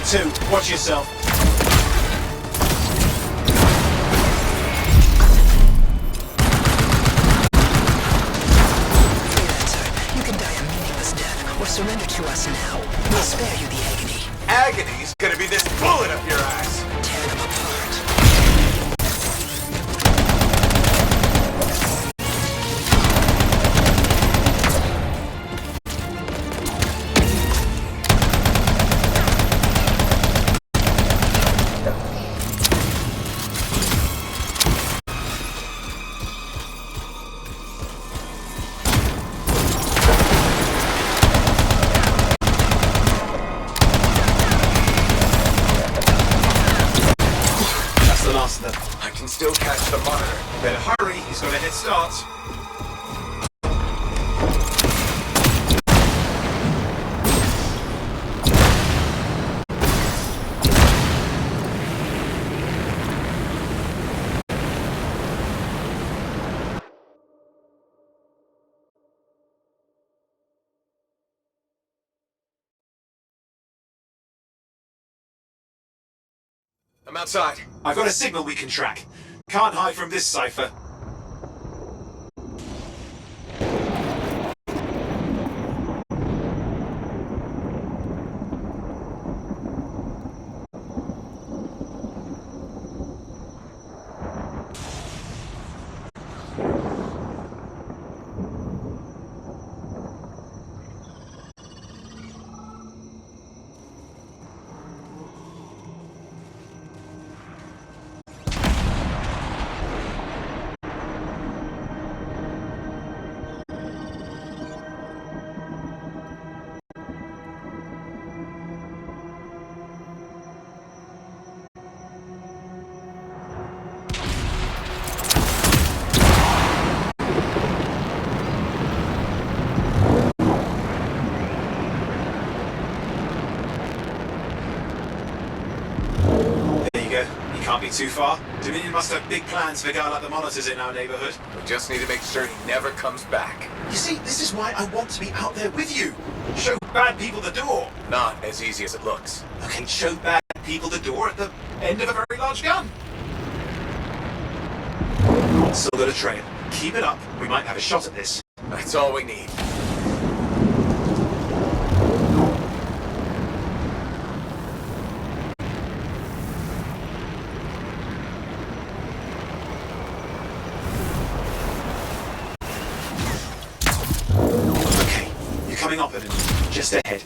2, watch yourself. You can die a meaningless death, or surrender to us now. We'll spare you the agony. Agony's gonna be this bullet up your ass. Tear them apart. I can still catch the monitor. Better hurry, he's got a head start. I'm outside. I've got a signal we can track. Can't hide from this cipher. Can't be too far. Dominion must have big plans for a guy like the monitors in our neighborhood. We just need to make sure he never comes back. You see, this is why I want to be out there with you. Show bad people the door. Not as easy as it looks. Okay, show bad people the door at the end of a very large gun. Still got a trail. Keep it up. We might have a shot at this. That's all we need. Coming up at him, just ahead.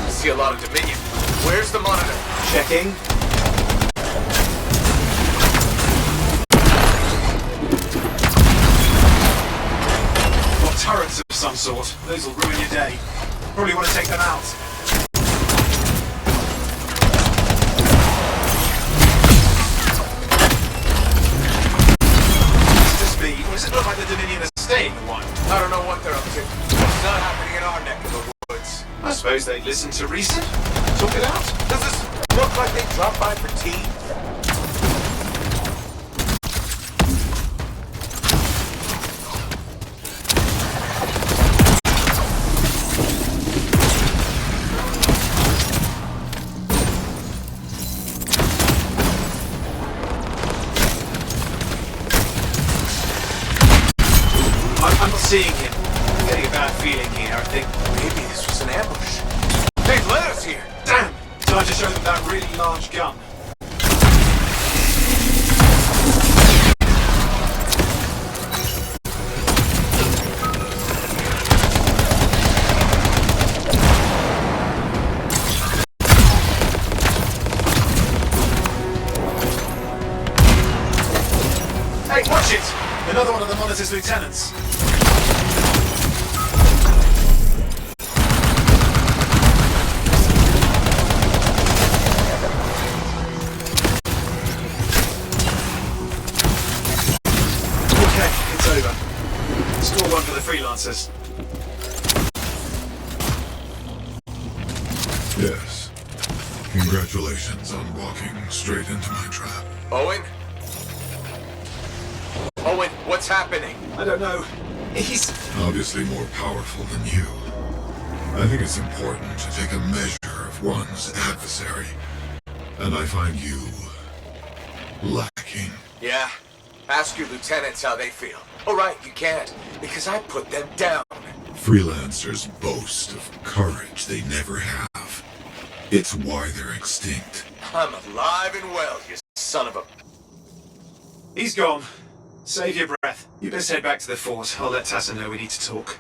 I see a lot of Dominion. Where's the monitor? Checking. Got turrets of some sort. Those will ruin your day. Probably want to take them out. Or does it look like the Dominion are staying in one? I don't know what they're up to. It's not happening in our neck of the woods. I suppose they listen to reason. Talk it out. Does this look like they dropped by for tea? I'm not seeing him. I'm getting a bad feeling here, I think. Maybe this was an ambush. They've led us here! Damn! Time to show them that really large gun. Hey, watch it! Another one of the Monitor's lieutenants. Okay, it's over. Score one for the freelancers. Yes. Congratulations on walking straight into my trap. Owen? Owen, what's happening? I don't know. He's Obviously more powerful than you. I think it's important to take a measure of one's adversary. And I find you lacking. Yeah? Ask your lieutenants how they feel. Oh, right, you can't, because I put them down. Freelancers boast of courage they never have. It's why they're extinct. I'm alive and well, you son of a... He's gone. Save your breath. You best head back to the fort. I'll let Tassa know we need to talk.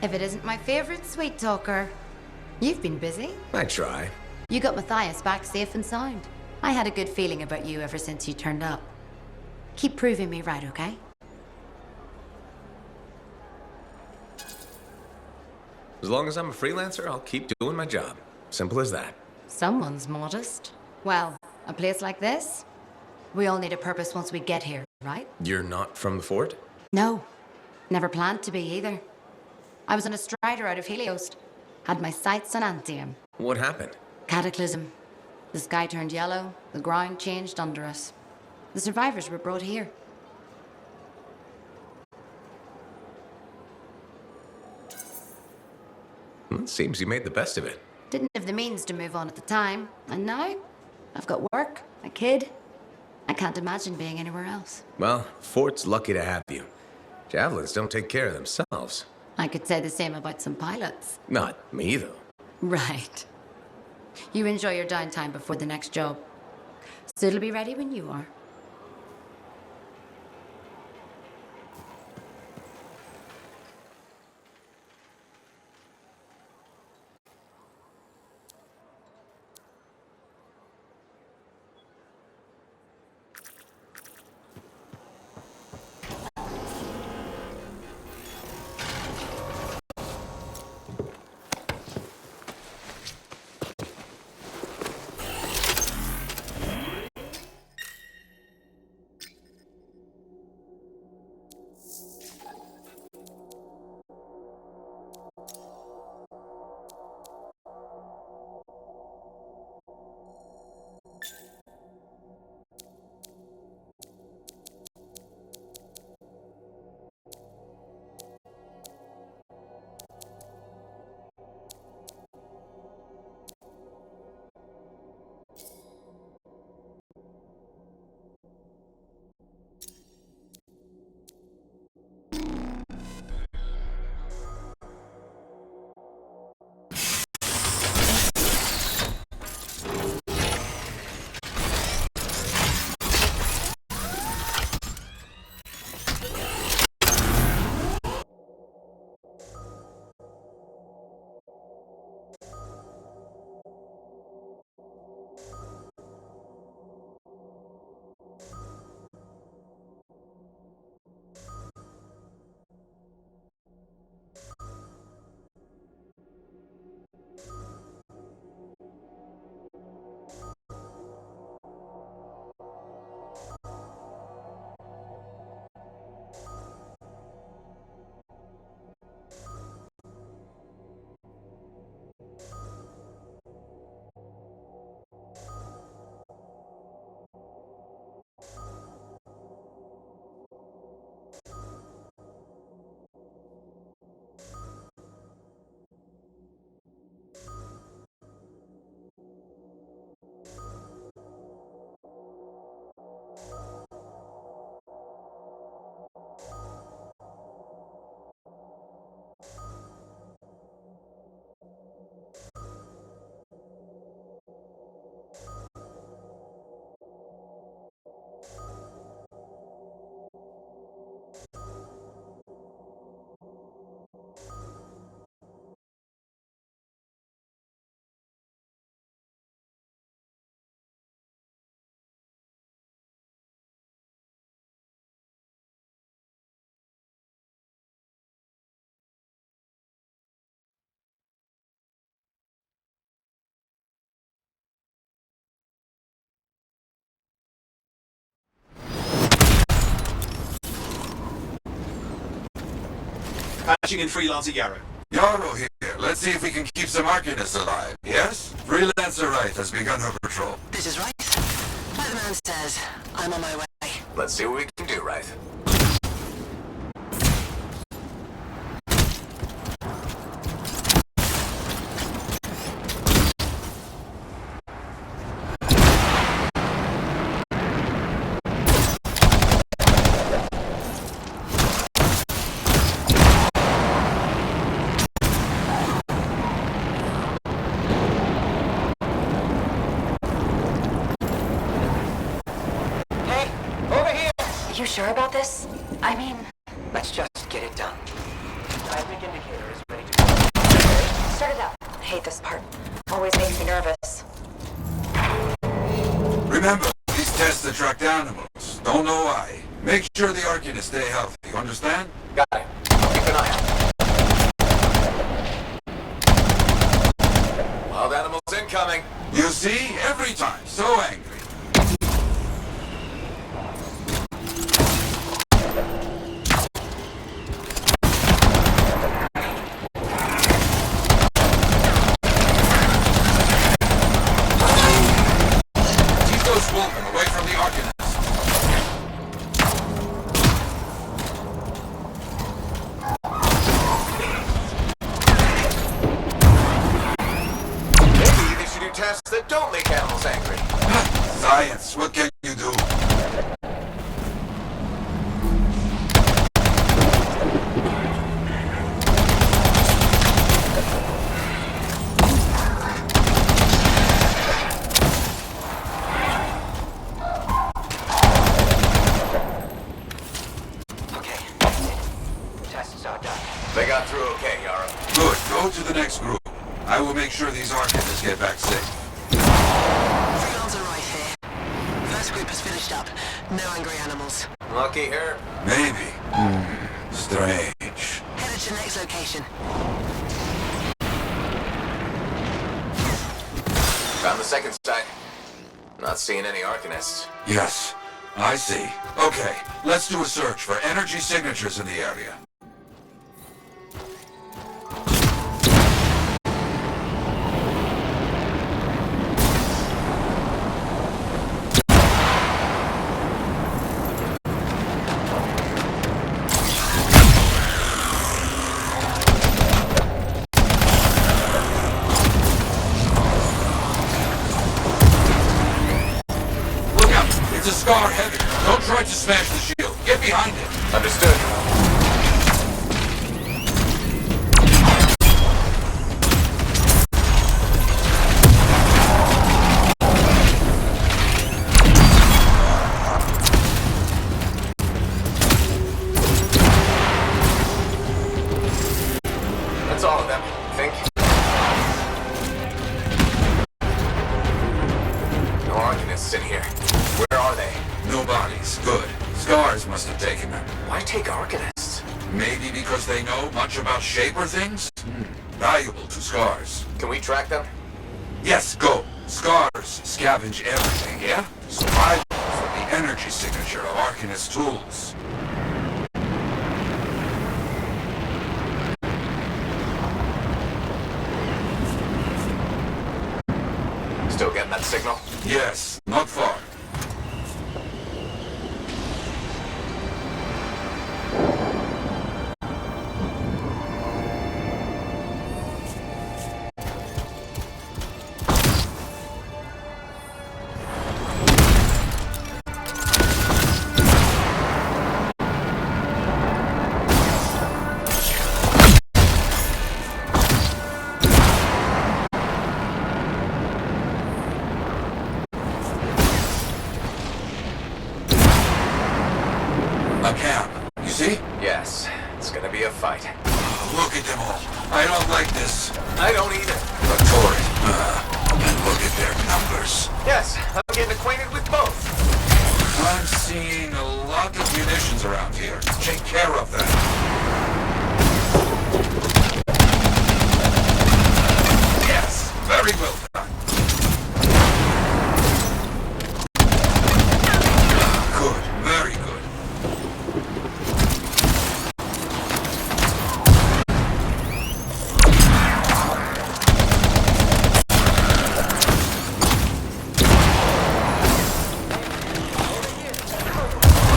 If it isn't my favorite sweet talker. You've been busy. I try. You got Matthias back safe and sound. I had a good feeling about you ever since you turned up. Keep proving me right, okay? As long as I'm a freelancer, I'll keep doing my job. Simple as that. Someone's modest. Well, a place like this, we all need a purpose once we get here, right? You're not from the fort? No. Never planned to be either. I was on a strider out of Helios. Had my sights on Anthem. What happened? Cataclysm. The sky turned yellow, the ground changed under us. The survivors were brought here. It seems you made the best of it. Didn't have the means to move on at the time, and now I've got work, a kid. I can't imagine being anywhere else. Well, Fort's lucky to have you. Javelins don't take care of themselves. I could say the same about some pilots. Not me, though. Right. You enjoy your downtime before the next job. So it'll be ready when you are. Patching in freelancer Yarrow. Yarrow here. Let's see if we can keep some Arcanists alive, yes? Freelancer Wright has begun her patrol. This is Wright. My man says I'm on my way. Let's see what we can do, Wright. You sure about this? I mean... Let's just get it done. Seismic indicator is ready Start it up. I hate this part. Always makes me nervous. Remember, these tests attract animals. Don't know why. Make sure the Arcanists stay healthy, you understand? Got it. I'll keep an eye out. Wild animals incoming. You see? Every time. So angry. Keep those wolven away from the Arcanists. Maybe they should do tests that don't make animals angry. Science, what can you do? Okay. Tests are done. They got through okay, Yara. Good, go to the next group. I will make sure these Arcanists get back safe. Freelance arrive here. First group has finished up. No angry animals. Lucky her. Maybe. Strange. Headed to next location. Found the second site. Not seeing any Arcanists. Yes, I see. Okay, let's do a search for energy signatures in the area. Look out! It's a Scar heavy. Don't try to smash the shield. Get behind it. Understood. That's all of them, I think. No Arcanists in here. Where are they? No bodies. Good. Scars must have taken them. Why take Arcanists? Maybe because they know much about Shaper things? Valuable to Scars. Can we track them? Yes, go. Scars scavenge everything, yeah? Survival for the energy signature of Arcanist tools. Still getting that signal? Yes, not far. A camp. You see? Yes. It's gonna be a fight. Look at them all. I don't like this. I don't either. But Torrid, and look at their numbers. Yes, I'm getting acquainted with both. I'm seeing a lot of munitions around here. Take care of them. Yes, very well done. Good, very good.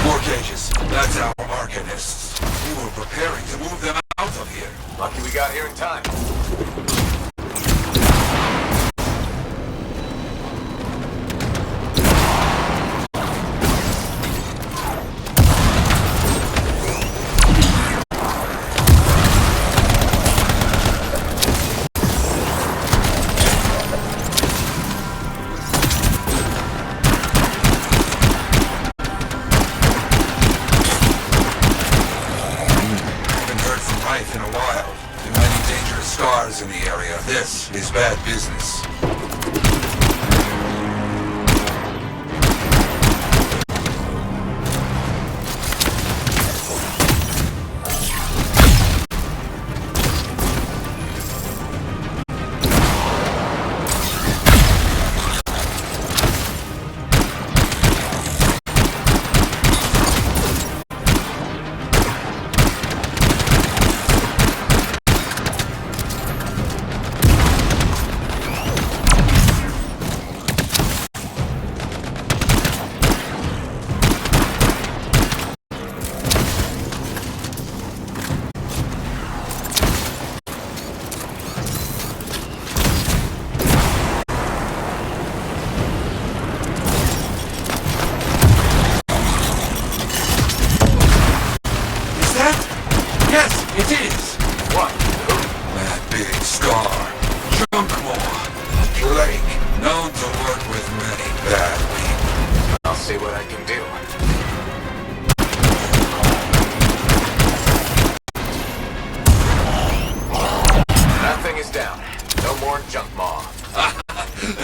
More cages. That's our Arcanists. We were preparing to move them out of here. Lucky we got here in time. Haven't heard from Life in a while. Too many dangerous Scars scars in the area. This is bad business.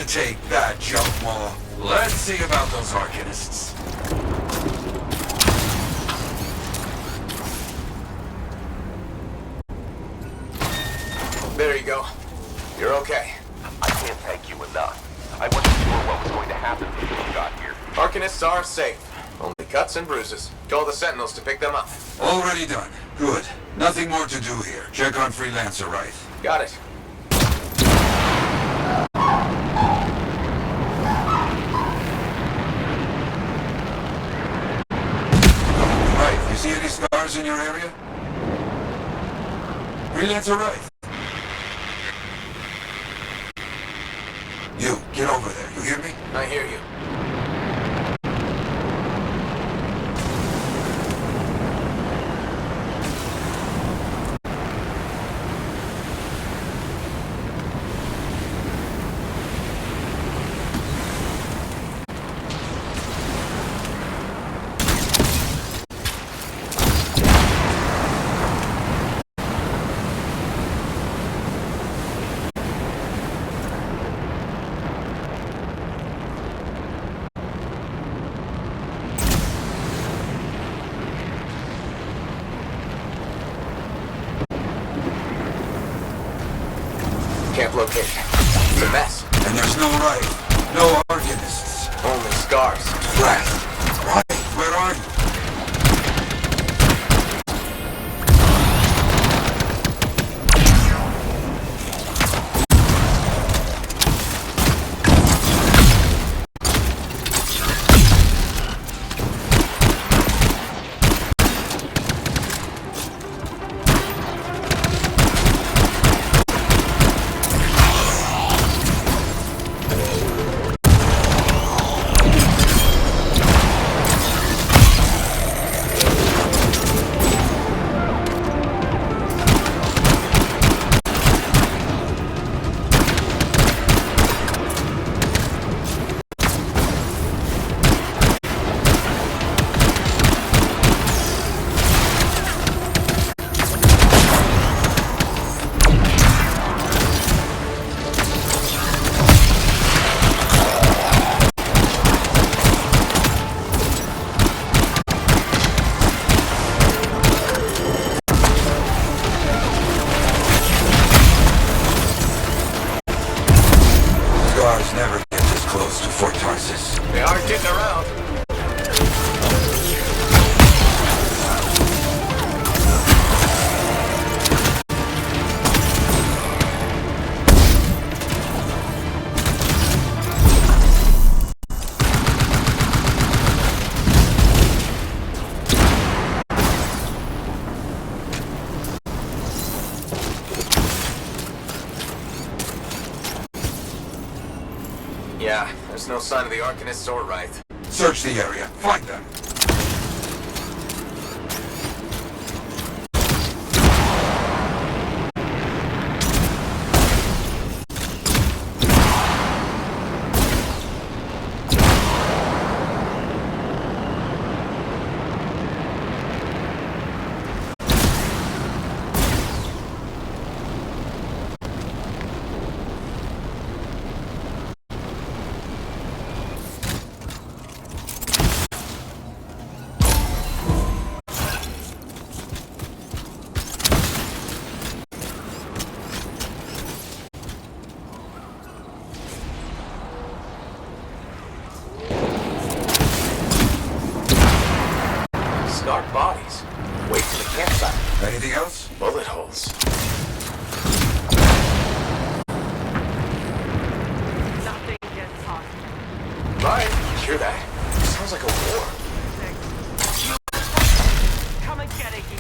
Take that, junk maw. Let's see about those Arcanists. There you go. You're okay. I can't thank you enough. I wasn't sure what was going to happen before you got here. Arcanists are safe. Only cuts and bruises. Call the Sentinels to pick them up. Already done. Good. Nothing more to do here. Check on Freelancer right. Got it. Right. You see any scars in your area? Freelancer right. You, get over there. You hear me? I hear you. Can't locate. It's a mess. And there's no right. No Arcanists. Only scars. Right. Right. Where are you? Never get this close to Fort Tarsis. They are getting around. Yeah, there's no sign of the Arcanists or Wraith. Search the area. Find them. scarred bodies. Wait for the campsite. Anything else? Bullet holes. Nothing gets tossed. Right, you hear that? Sounds like a war. Come and get it, you.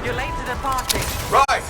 You're late to the party. Right!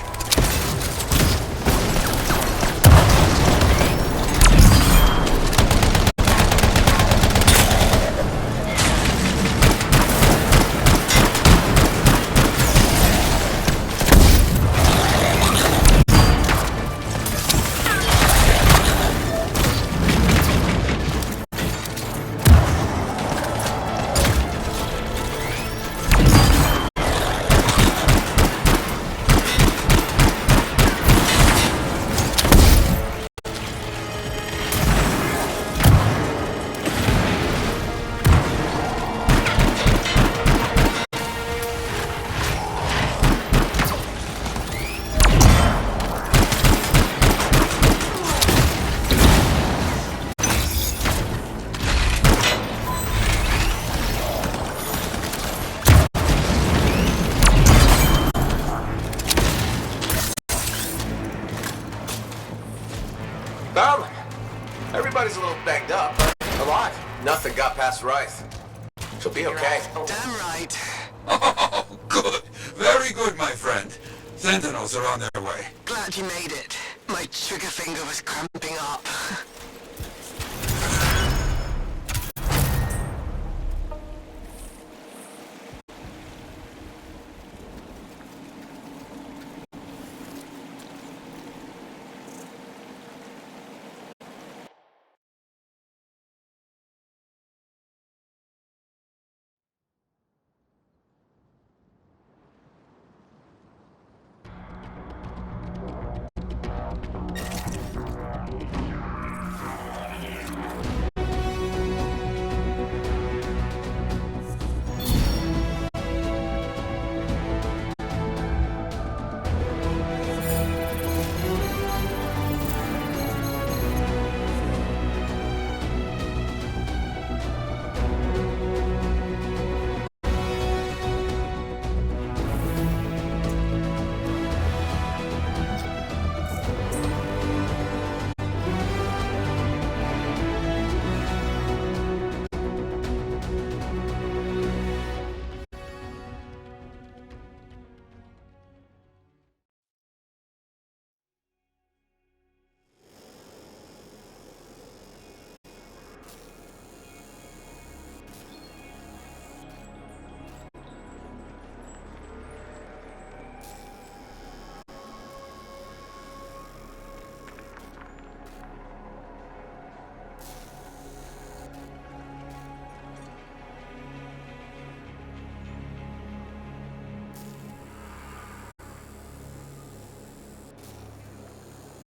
Found him. Everybody's a little banged up, but alive. Nothing got past Rice. She'll be okay. Damn right. Oh, good. Very good, my friend. Sentinels are on their way. Glad you made it. My trigger finger was cramping up.